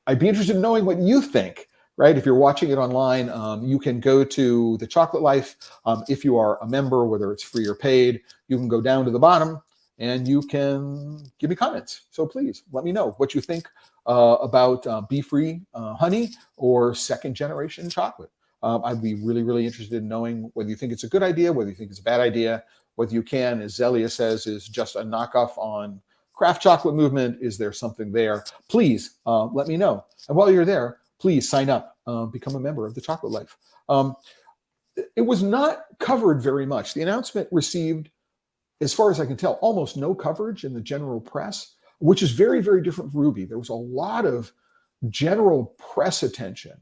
I'd be interested in knowing what you think, right? If you're watching it online, you can go to The Chocolate Life. If you are a member, whether it's free or paid, you can go down to the bottom and you can give me comments. So please let me know what you think about bee-free honey or second generation chocolate. I'd be really, really interested in knowing whether you think it's a good idea, whether you think it's a bad idea, whether you can, as Zelia says, is just a knockoff on craft chocolate movement. Is there something there? Please let me know. And while you're there, please sign up, become a member of The Chocolate Life. It was not covered very much. The announcement received, as far as I can tell, almost no coverage in the general press, which is very, very different from Ruby. There was a lot of general press attention,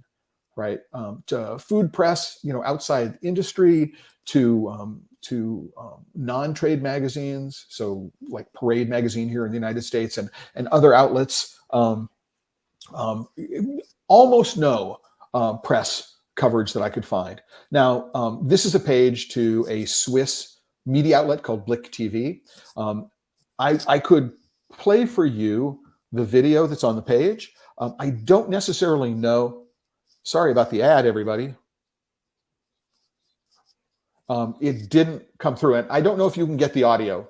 right, to food press, outside industry, to non-trade magazines, so like Parade magazine here in the United States and other outlets. Almost no press coverage that I could find. Now, this is a page to a Swiss media outlet called Blick TV. I could play for you the video that's on the page. I don't necessarily know. Sorry about the ad, everybody. It didn't come through. And I don't know if you can get the audio.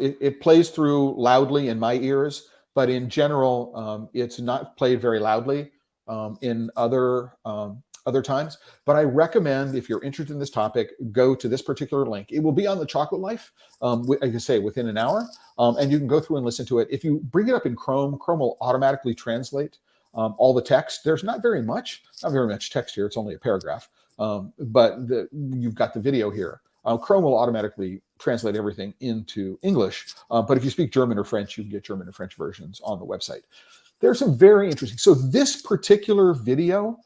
It plays through loudly in my ears, but in general, it's not played very loudly in other times. But I recommend, if you're interested in this topic, go to this particular link. It will be on The Chocolate Life, like I say, within an hour. And you can go through and listen to it. If you bring it up in Chrome, Chrome will automatically translate all the text. There's not very much text here. It's only a paragraph. But you've got the video here. Chrome will automatically translate everything into English. But if you speak German or French, you can get German and French versions on the website. There's some very interesting. So this particular video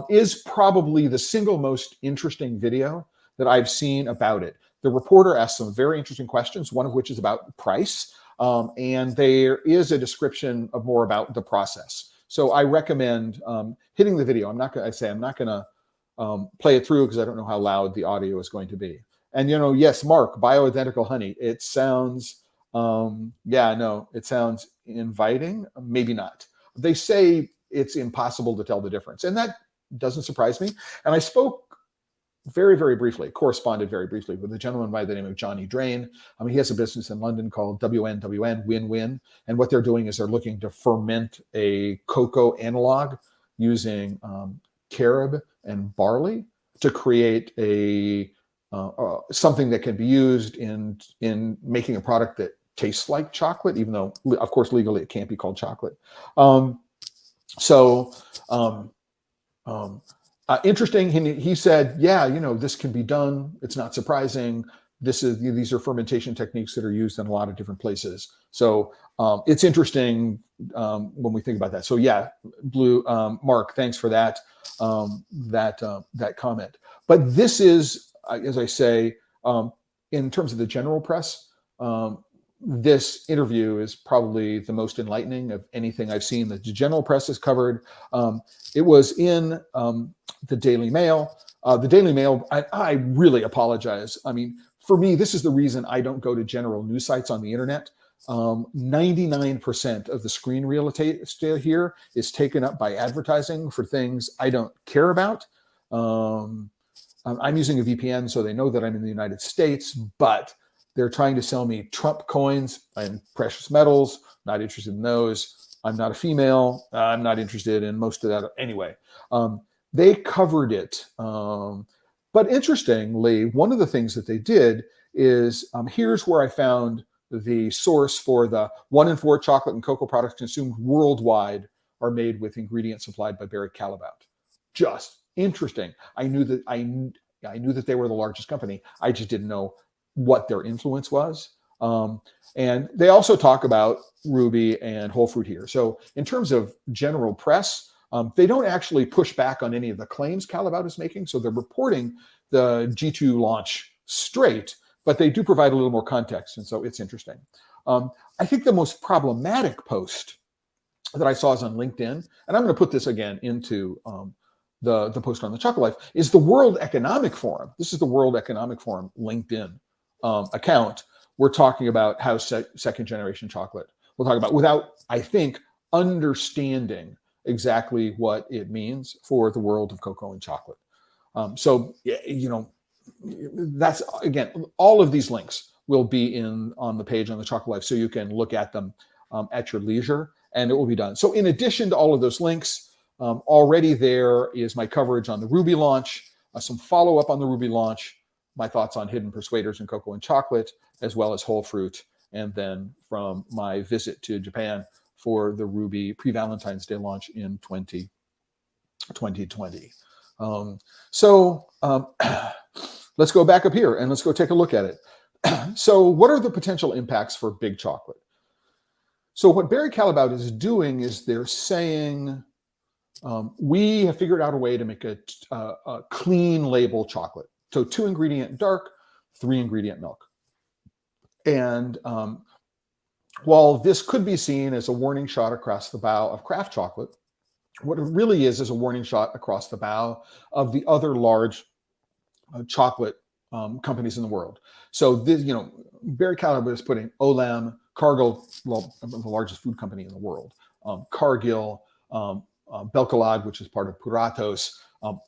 is probably the single most interesting video that I've seen about it. The reporter asked some very interesting questions, one of which is about price. And there is a description of more about the process. So I recommend hitting the video. I'm not going to play it through because I don't know how loud the audio is going to be. And, yes, Mark, bioidentical honey. It sounds, it sounds inviting. Maybe not. They say it's impossible to tell the difference. And that doesn't surprise me. And I spoke very, very briefly, corresponded very briefly with a gentleman by the name of Johnny Drain. He has a business in London called WNWN, Win-Win. And what they're doing is they're looking to ferment a cocoa analog using carob and barley to create a something that can be used in making a product that tastes like chocolate, even though, of course, legally it can't be called chocolate. Interesting. He said, this can be done. It's not surprising. These are fermentation techniques that are used in a lot of different places. So it's interesting when we think about that. So Blue, Mark, thanks for that comment. But this is, as I say, in terms of the general press, this interview is probably the most enlightening of anything I've seen that the general press has covered. It was in the Daily Mail. The Daily Mail, I really apologize. For me, this is the reason I don't go to general news sites on the internet. 99% of the screen real estate here is taken up by advertising for things I don't care about. I'm using a VPN, so they know that I'm in the United States, but they're trying to sell me Trump coins and precious metals. Not interested in those. I'm not a female. I'm not interested in most of that anyway. They covered it. But interestingly, one of the things that they did is, here's where I found the source for the 1 in 4 chocolate and cocoa products consumed worldwide are made with ingredients supplied by Barry Callebaut. Just Interesting. I knew that I knew that they were the largest company. I just didn't know what their influence was. And they also talk about Ruby and Whole Fruit here. So in terms of general press, they don't actually push back on any of the claims Callebaut is making. So they're reporting the G2 launch straight, but they do provide a little more context. And so it's interesting. I think the most problematic post that I saw is on LinkedIn, and I'm going to put this again into the post on the Chocolate Life, is the World Economic Forum. This is the World Economic Forum LinkedIn account. We're talking about how second generation chocolate. We'll talk about without, I think, understanding exactly what it means for the world of cocoa and chocolate. So, you know, that's, again, all of these links will be on the page on the Chocolate Life, so you can look at them at your leisure, and it will be done. So in addition to all of those links, already there is my coverage on the Ruby launch, some follow-up on the Ruby launch, my thoughts on hidden persuaders in cocoa and chocolate, as well as Whole Fruit, and then from my visit to Japan for the Ruby pre-Valentine's Day launch in 2020. Let's go back up here and let's go take a look at it. So what are the potential impacts for big chocolate? So what Barry Callebaut is doing is they're saying, we have figured out a way to make a clean label chocolate. So 2-ingredient dark, 3-ingredient milk. And while this could be seen as a warning shot across the bow of craft chocolate, what it really is a warning shot across the bow of the other large chocolate companies in the world. So this, you know, Barry Callebaut is putting Olam, Cargill, well, the largest food company in the world, Cargill, Belkalad, which is part of Puratos,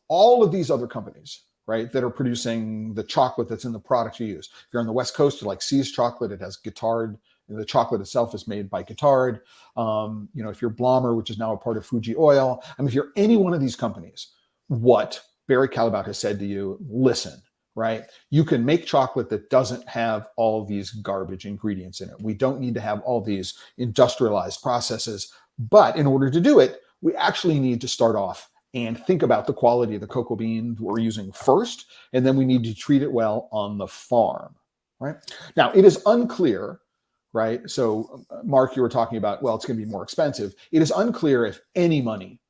all of these other companies, right, that are producing the chocolate that's in the product you use. If you're on the West Coast, you like See's chocolate, it has Guittard. The chocolate itself is made by Guittard. You know, if you're Blommer, which is now a part of Fuji Oil, I mean, if you're any one of these companies, what Barry Callebaut has said to you, listen, right? You can make chocolate that doesn't have all these garbage ingredients in it. We don't need to have all these industrialized processes. But in order to do it, we actually need to start off and think about the quality of the cocoa bean we're using first, and then we need to treat it well on the farm, right? Now, it is unclear, right? So, Mark, you were talking about, well, it's going to be more expensive. It is unclear if any money,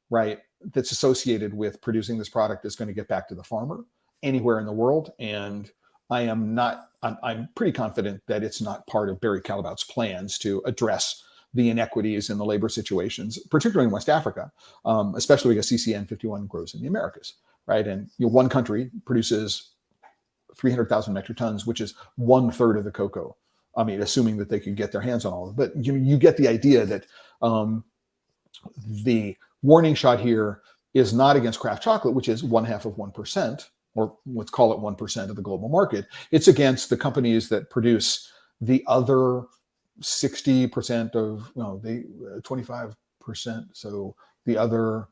right, that's associated with producing this product is going to get back to the farmer anywhere in the world. And I'm pretty confident that it's not part of Barry Callebaut's plans to address the inequities in the labor situations, particularly in West Africa, especially because CCN 51 grows in the Americas, right? And you know, one country produces 300,000 metric tons, which is 1/3 of the cocoa. I mean, assuming that they could get their hands on all of it. But you get the idea that the warning shot here is not against craft chocolate, which is 1/2 of 1%, or let's call it 1% of the global market. It's against the companies that produce the other 60% of, no, they 25%. So the other,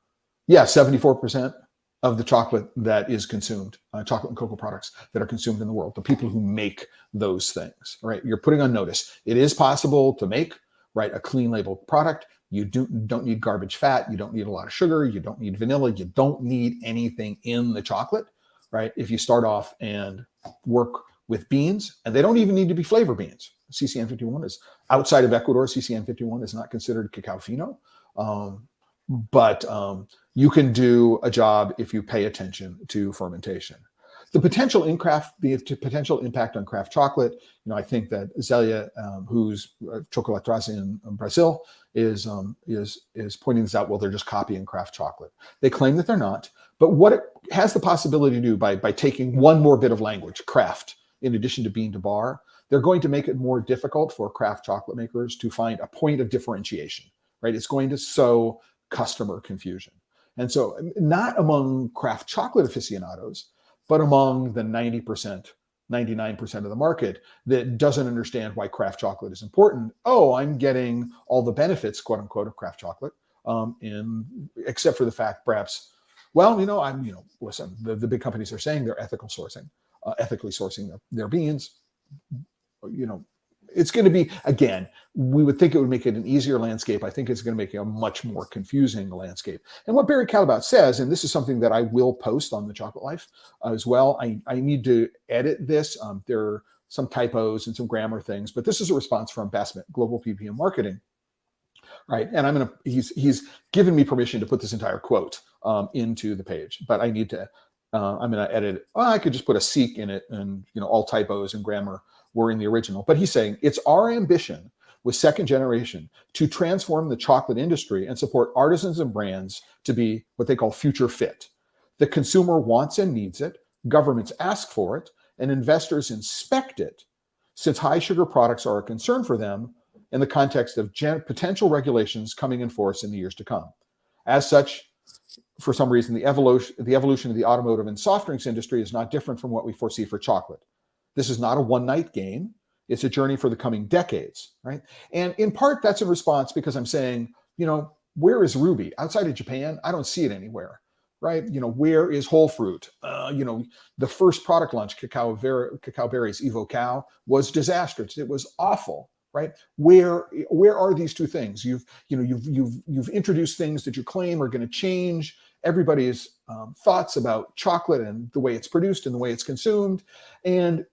74% of the chocolate that is consumed, chocolate and cocoa products that are consumed in the world, the people who make those things, right? You're putting on notice. It is possible to make, right, a clean label product. You don't need garbage fat. You don't need a lot of sugar. You don't need vanilla. You don't need anything in the chocolate, right? If you start off and work with beans, and they don't even need to be flavor beans. CCN 51 is outside of Ecuador. CCN 51 is not considered cacao fino, but you can do a job if you pay attention to fermentation. The potential impact on craft chocolate, you know, I think that Zélia, who's Chocolateras in Brazil, is pointing this out. Well, they're just copying craft chocolate. They claim that they're not, but what it has the possibility to do by taking one more bit of language, craft, in addition to bean to bar, they're going to make it more difficult for craft chocolate makers to find a point of differentiation, right? It's going to sow customer confusion. And so not among craft chocolate aficionados, but among the 90%, 99% of the market that doesn't understand why craft chocolate is important. Oh, I'm getting all the benefits, quote unquote, of craft chocolate, except for the fact perhaps, well, you know, listen, the big companies are saying they're ethically sourcing their beans. You know, it's going to be, again, we would think it would make it an easier landscape. I think it's going to make it a much more confusing landscape. And what Barry Callebaut says, and this is something that I will post on The Chocolate Life as well. I need to edit this. There are some typos and some grammar things, but this is a response from Bassett, Global PPM Marketing. Right, and he's given me permission to put this entire quote into the page, but I need to, I'm going to edit it. Well, I could just put a seek in it, and all typos and grammar were in the original. But he's saying, it's our ambition with second generation to transform the chocolate industry and support artisans and brands to be what they call future fit. The consumer wants and needs it, governments ask for it, and investors inspect it, since high sugar products are a concern for them in the context of potential regulations coming in force in the years to come. As such, for some reason, the evolution of the automotive and soft drinks industry is not different from what we foresee for chocolate. This is not a one-night game. It's a journey for the coming decades, right? And in part, that's in response because I'm saying, where is Ruby? Outside of Japan, I don't see it anywhere, right? Where is Whole Fruit? The first product launch, Cacao Berry's Evo Cow, was disastrous. It was awful. Right? Where are these two things? You've introduced things that you claim are going to change everybody's thoughts about chocolate and the way it's produced and the way it's consumed. And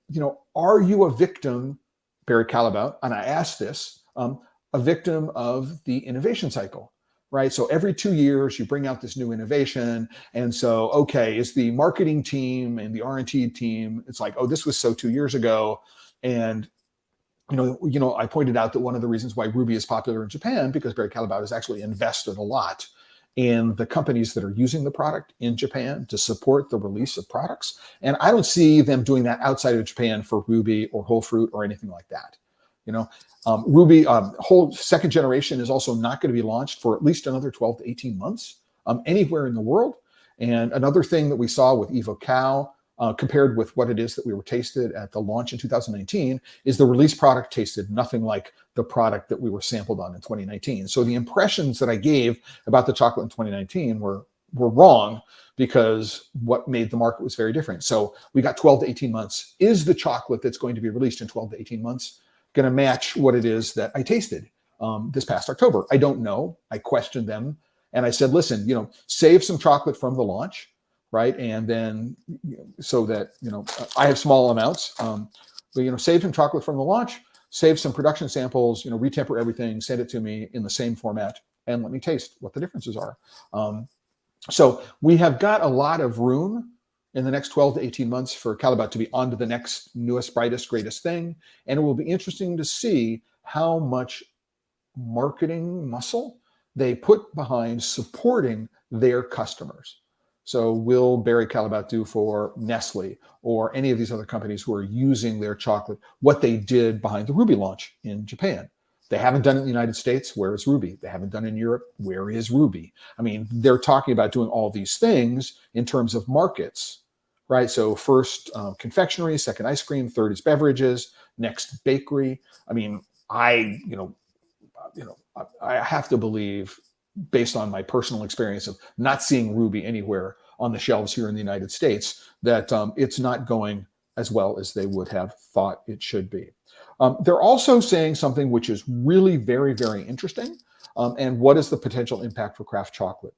are you a victim, Barry Callebaut? And I asked this, a victim of the innovation cycle, right? So every 2 years you bring out this new innovation, and so okay, is the marketing team and the R&D team? It's like, oh, this was so 2 years ago, and I pointed out that one of the reasons why Ruby is popular in Japan, because Barry Callebaut has actually invested a lot in the companies that are using the product in Japan to support the release of products. And I don't see them doing that outside of Japan for Ruby or Whole Fruit or anything like that. Ruby, whole second generation is also not going to be launched for at least another 12 to 18 months anywhere in the world. And another thing that we saw with Evo Cow, compared with what it is that we were tasted at the launch in 2019, is the release product tasted nothing like the product that we were sampled on in 2019. So the impressions that I gave about the chocolate in 2019 were wrong, because what made the market was very different. So we got 12 to 18 months. Is the chocolate that's going to be released in 12 to 18 months going to match what it is that I tasted this past October? I don't know. I questioned them, and I said, listen, save some chocolate from the launch, right? And then, so that, I have small amounts, but, save some chocolate from the launch, save some production samples, retemper everything, send it to me in the same format, and let me taste what the differences are. So we have got a lot of room in the next 12 to 18 months for Callebaut to be on to the next newest, brightest, greatest thing. And it will be interesting to see how much marketing muscle they put behind supporting their customers. So will Barry Callebaut do for Nestle or any of these other companies who are using their chocolate what they did behind the Ruby launch in Japan? They haven't done it in the United States. Where is Ruby? They haven't done it in Europe. Where is Ruby? I mean, they're talking about doing all these things in terms of markets, right? So first confectionery, second ice cream, third is beverages, next bakery. I mean, I have to believe, based on my personal experience of not seeing Ruby anywhere on the shelves here in the United States, that it's not going as well as they would have thought it should be. They're also saying something which is really very, very interesting. And what is the potential impact for craft chocolate?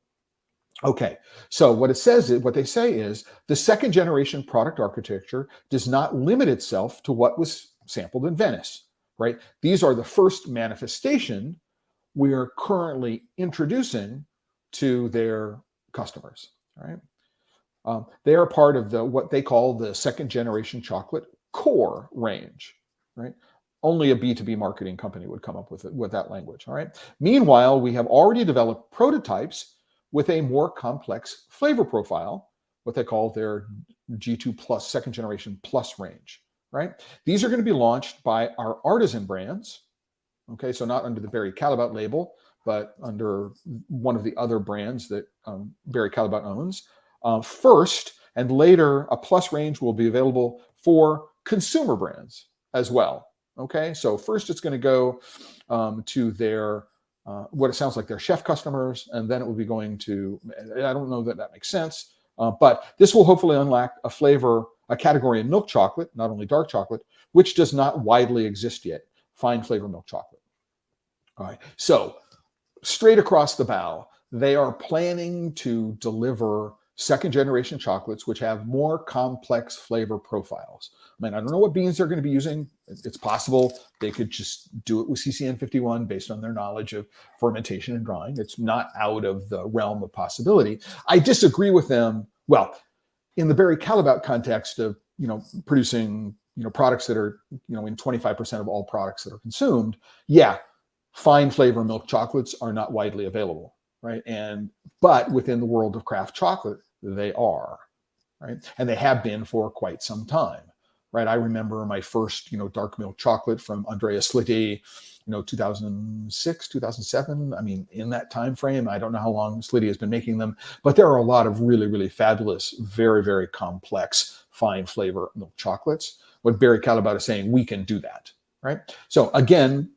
Okay, so what they say is the second generation product architecture does not limit itself to what was sampled in Venice, right? These are the first manifestation we are currently introducing to their customers, right? They are part of what they call the second generation chocolate core range, right? Only a B2B marketing company would come up with that language, all right? Meanwhile, we have already developed prototypes with a more complex flavor profile, what they call their G2 Plus, second generation plus range, right? These are going to be launched by our artisan brands. Okay, so not under the Barry Callebaut label, but under one of the other brands that Barry Callebaut owns first, and later a plus range will be available for consumer brands as well. Okay, so first it's going to go to their, what it sounds like their chef customers, and then it will be going to, I don't know that makes sense, but this will hopefully unlock a flavor, a category in milk chocolate, not only dark chocolate, which does not widely exist yet. fine flavor milk chocolate. All right. So straight across the bow, they are planning to deliver second generation chocolates, which have more complex flavor profiles. I mean, I don't know what beans they're going to be using. It's possible they could just do it with CCN 51 based on their knowledge of fermentation and drying. It's not out of the realm of possibility. I disagree with them. Well, in the Barry Callebaut context of, producing, products that are, in 25% of all products that are consumed, yeah, fine flavor milk chocolates are not widely available, right? But within the world of craft chocolate, they are, right? And they have been for quite some time, right? I remember my first, dark milk chocolate from Andreas Slitty, 2006, 2007. I mean, in that time frame, I don't know how long Slitty has been making them, but there are a lot of really, really fabulous, very, very complex, fine flavor milk chocolates. What Barry Callebaut is saying, we can do that, right? So again,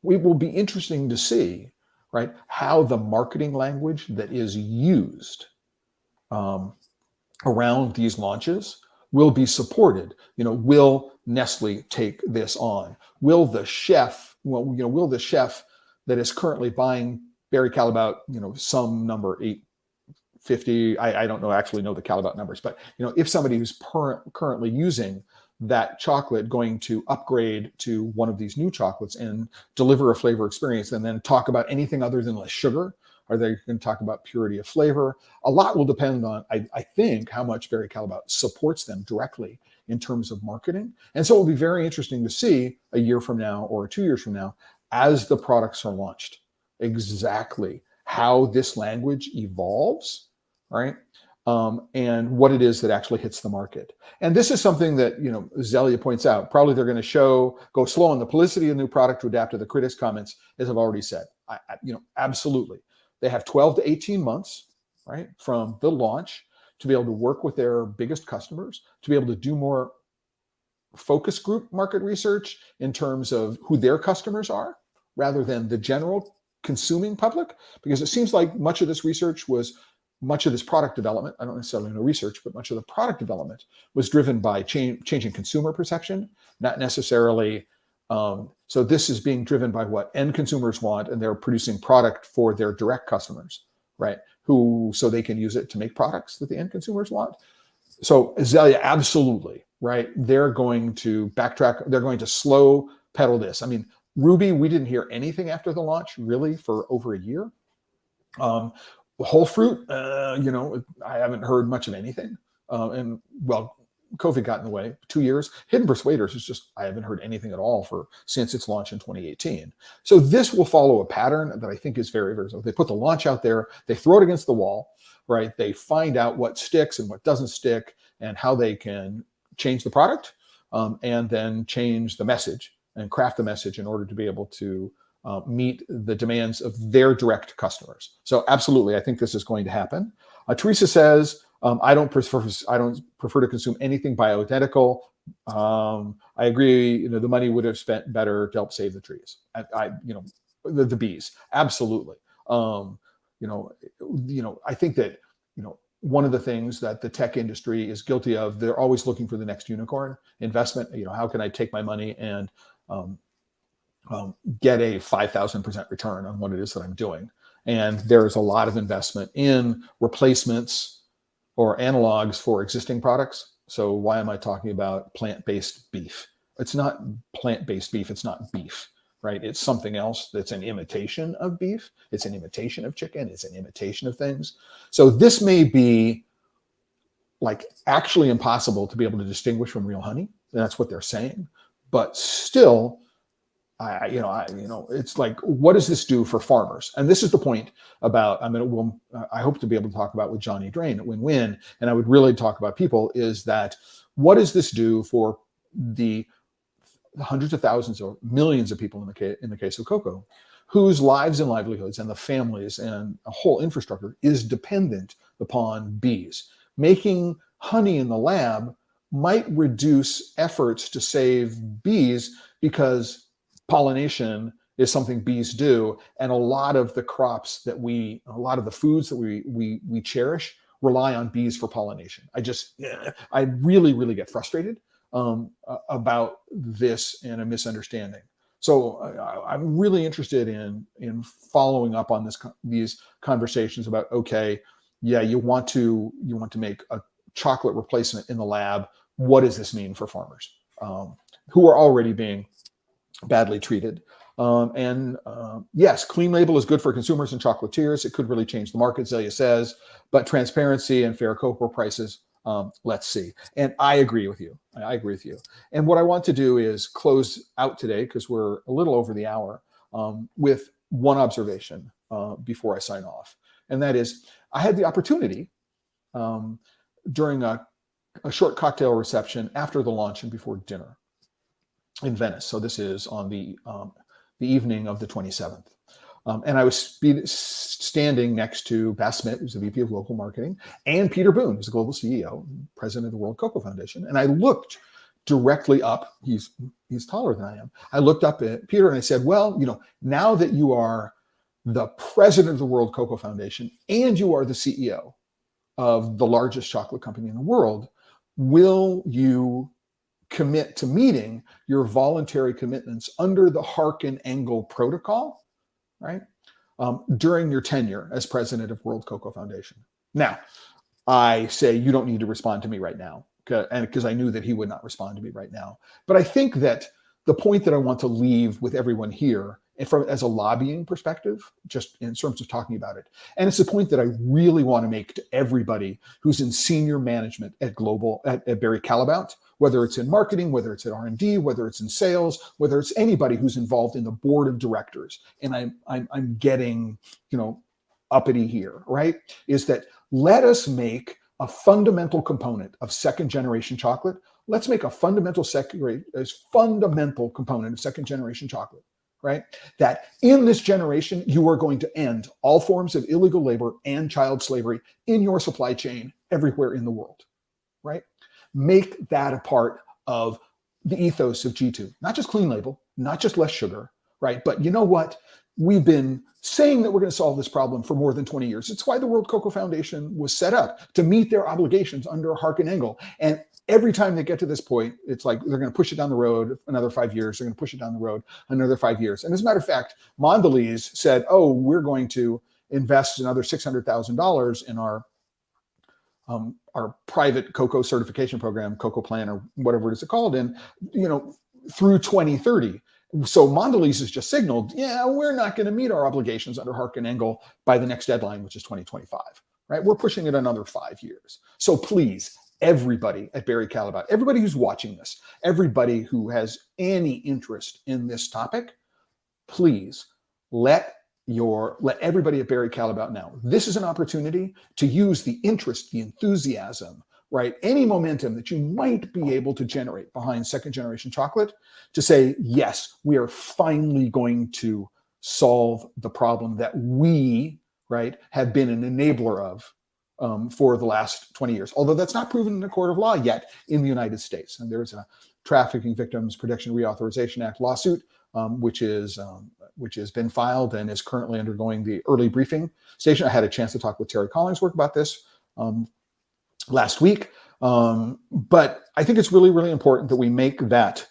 it will be interesting to see, right, how the marketing language that is used around these launches will be supported. Will Nestle take this on? Will the chef, will the chef that is currently buying Barry Callebaut, some number 850, I don't actually know the Callebaut numbers, but if somebody who's currently using that chocolate going to upgrade to one of these new chocolates and deliver a flavor experience and then talk about anything other than less sugar? Are they going to talk about purity of flavor? A lot will depend on, I think, how much Barry Callebaut supports them directly in terms of marketing. And so it will be very interesting to see a year from now or 2 years from now, as the products are launched, exactly how this language evolves, right? And what it is that actually hits the market. And this is something that, Zelia points out. Probably they're going to go slow on the publicity of the new product to adapt to the critics' comments, as I've already said. Absolutely. They have 12 to 18 months, right, from the launch to be able to work with their biggest customers, to be able to do more focus group market research in terms of who their customers are, rather than the general consuming public, because it seems like much of this product development, I don't necessarily know research, but much of the product development was driven by changing consumer perception, not necessarily. So this is being driven by what end consumers want, and they're producing product for their direct customers, right? So they can use it to make products that the end consumers want. So Zelia, absolutely, right? They're going to backtrack. They're going to slow pedal this. I mean, Ruby, we didn't hear anything after the launch, really, for over a year. Whole fruit, I haven't heard much of anything. COVID got in the way. 2 years. Hidden Persuaders is just, I haven't heard anything at all since its launch in 2018. So this will follow a pattern that I think is very, very. So they put the launch out there, they throw it against the wall, right? They find out what sticks and what doesn't stick, and how they can change the product, and then change the message and craft the message in order to be able to meet the demands of their direct customers. So absolutely, I think this is going to happen. Teresa says, I don't prefer to consume anything bioidentical. I agree. The money would have spent better to help save the trees. The bees. Absolutely. I think that one of the things that the tech industry is guilty of, they're always looking for the next unicorn investment. How can I take my money and get a 5,000% return on what it is that I'm doing? And there's a lot of investment in replacements or analogs for existing products. So why am I talking about plant-based beef? It's not plant-based beef. It's not beef, right? It's something else that's an imitation of beef. It's an imitation of chicken. It's an imitation of things. So this may be like actually impossible to be able to distinguish from real honey. And that's what they're saying. But still, it's like, what does this do for farmers? And this is the point about, I hope to be able to talk about with Johnny Drain at Win-Win, and I would really talk about people, is that what does this do for the hundreds of thousands or millions of people in the case of cocoa, whose lives and livelihoods and the families and a whole infrastructure is dependent upon bees? Making honey in the lab might reduce efforts to save bees, because pollination is something bees do, and a lot of the foods that we cherish rely on bees for pollination. I really, really get frustrated about this and a misunderstanding. So I'm really interested in following up on these conversations about, okay, yeah, you want to make a chocolate replacement in the lab. What does this mean for farmers who are already being badly treated? Yes, clean label is good for consumers and chocolatiers. It could really change the market, Zelia says, but transparency and fair cocoa prices, let's see. And I agree with you. I agree with you. And what I want to do is close out today, because we're a little over the hour, with one observation before I sign off. And that is, I had the opportunity during a short cocktail reception after the launch and before dinner in Venice. So this is on the evening of the 27th. And I was standing next to Bas Smit, who's the VP of Local Marketing, and Peter Boone, who's the global CEO, president of the World Cocoa Foundation. And I looked directly up. He's taller than I am. I looked up at Peter and I said, well, now that you are the president of the World Cocoa Foundation and you are the CEO of the largest chocolate company in the world, will you commit to meeting your voluntary commitments under the Hark and Engel protocol, right? During your tenure as president of World Cocoa Foundation. Now, I say you don't need to respond to me right now, because I knew that he would not respond to me right now. But I think that the point that I want to leave with everyone here, and as a lobbying perspective, just in terms of talking about it, and it's a point that I really want to make to everybody who's in senior management at Barry Callebaut, whether it's in marketing, whether it's at R&D, whether it's in sales, whether it's anybody who's involved in the board of directors. And I'm getting, uppity here, right? Is that let us make a fundamental component of second generation chocolate. Let's make a fundamental component of second generation chocolate, right? That in this generation, you are going to end all forms of illegal labor and child slavery in your supply chain everywhere in the world, right? Make that a part of the ethos of G2, not just clean label, not just less sugar, right? But you know what? We've been saying that we're going to solve this problem for more than 20 years. It's why the World Cocoa Foundation was set up, to meet their obligations under Hark and Engel. And every time they get to this point, it's like they're going to push it down the road another 5 years. They're going to push it down the road another 5 years. And as a matter of fact, Mondelez said, oh, we're going to invest another $600,000 in our private cocoa certification program, Cocoa Plan, or whatever it is called, in, through 2030. So Mondelez has just signaled, yeah, we're not going to meet our obligations under Hark and Engel by the next deadline, which is 2025, right? We're pushing it another 5 years. So please, everybody at Barry Callebaut, everybody who's watching this, everybody who has any interest in this topic, please let everybody at Barry Callebaut know. This is an opportunity to use the interest, the enthusiasm, right? Any momentum that you might be able to generate behind second generation chocolate to say, yes, we are finally going to solve the problem that we, right, have been an enabler of for the last 20 years. Although that's not proven in a court of law yet in the United States. And there's a Trafficking Victims Protection Reauthorization Act lawsuit, which has been filed and is currently undergoing the early briefing station. I had a chance to talk with Terry Collingsworth about this last week. But I think it's really, really important that we make that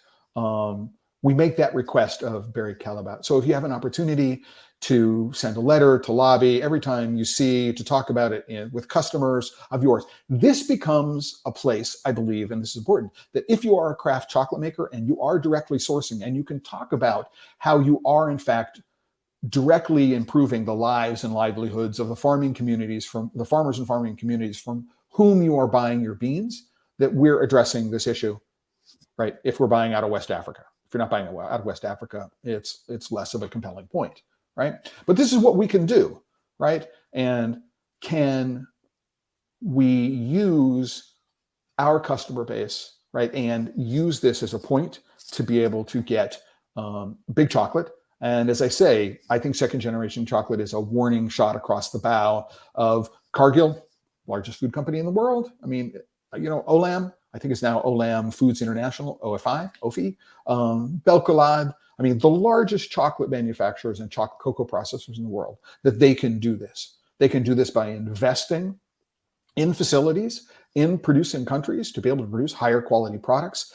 request of Barry Callebaut. So if you have an opportunity to send a letter, to lobby, every time you see, to talk about it with customers of yours, this becomes a place, I believe, and this is important, that if you are a craft chocolate maker and you are directly sourcing, and you can talk about how you are in fact directly improving the lives and livelihoods of the farming communities, from the farmers and farming communities from whom you are buying your beans, that we're addressing this issue, right? If we're buying out of West Africa. If you're not buying out of West Africa, it's less of a compelling point, right? But this is what we can do, right? And can we use our customer base, right, and use this as a point to be able to get big chocolate? And as I say, I think second generation chocolate is a warning shot across the bow of Cargill, largest food company in the world. I mean, Olam, I think it's now Olam Foods International, OFI, Belcolade. I mean, the largest chocolate manufacturers and cocoa processors in the world, that they can do this. They can do this by investing in facilities in producing countries to be able to produce higher quality products,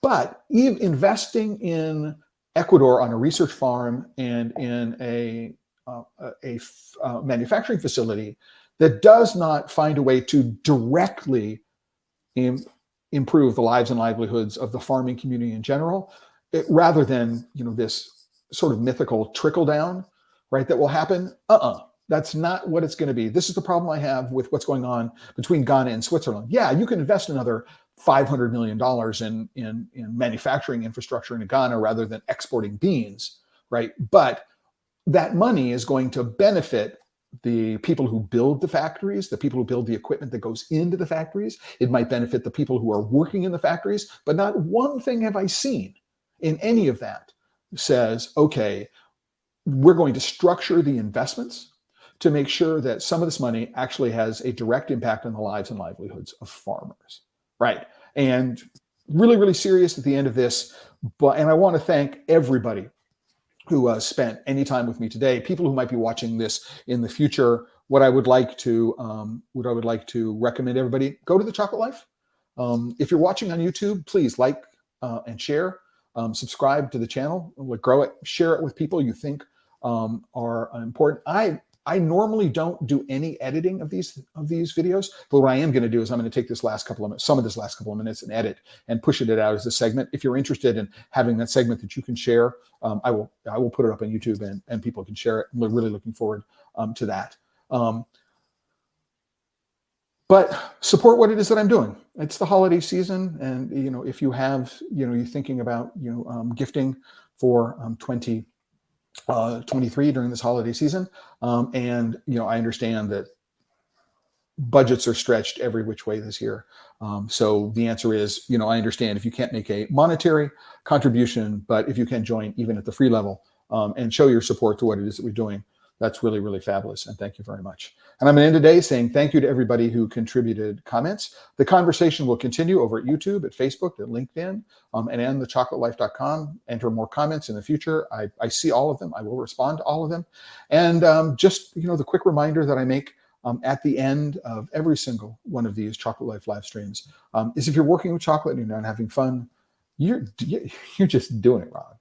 But even investing in Ecuador on a research farm and in a manufacturing facility that does not find a way to directly improve the lives and livelihoods of the farming community in general, rather than this sort of mythical trickle down, right, that will happen. That's not what it's going to be. This is the problem I have with what's going on between Ghana and Switzerland. Yeah, you can invest another $500 million in manufacturing infrastructure in Ghana rather than exporting beans, right? But that money is going to benefit the people who build the factories, the people who build the equipment that goes into the factories. It might benefit the people who are working in the factories, but not one thing have I seen in any of that says, okay, we're going to structure the investments to make sure that some of this money actually has a direct impact on the lives and livelihoods of farmers, right? And really, really serious at the end of this. And I want to thank everybody who spent any time with me today, people who might be watching this in the future. What I would like to recommend everybody, go to The Chocolate Life. If you're watching on YouTube, please like and share. Subscribe to the channel, grow it, share it with people you think are important. I normally don't do any editing of these videos, but what I am going to do is I'm going to take some of this last couple of minutes and edit and push it out as a segment. If you're interested in having that segment that you can share, I will put it up on YouTube and people can share it. We're really looking forward to that. But support what it is that I'm doing. It's the holiday season, and if you have you're thinking about gifting for 2023 during this holiday season, and I understand that budgets are stretched every which way this year. So the answer is, I understand if you can't make a monetary contribution, but if you can join even at the free level and show your support to what it is that we're doing, that's really, really fabulous. And thank you very much. And I'm going to end today saying thank you to everybody who contributed comments. The conversation will continue over at YouTube, at Facebook, at LinkedIn, and on TheChocolateLife.com. Enter more comments in the future. I see all of them. I will respond to all of them. And just, the quick reminder that I make at the end of every single one of these Chocolate Life live streams is if you're working with chocolate and you're not having fun, you're just doing it wrong.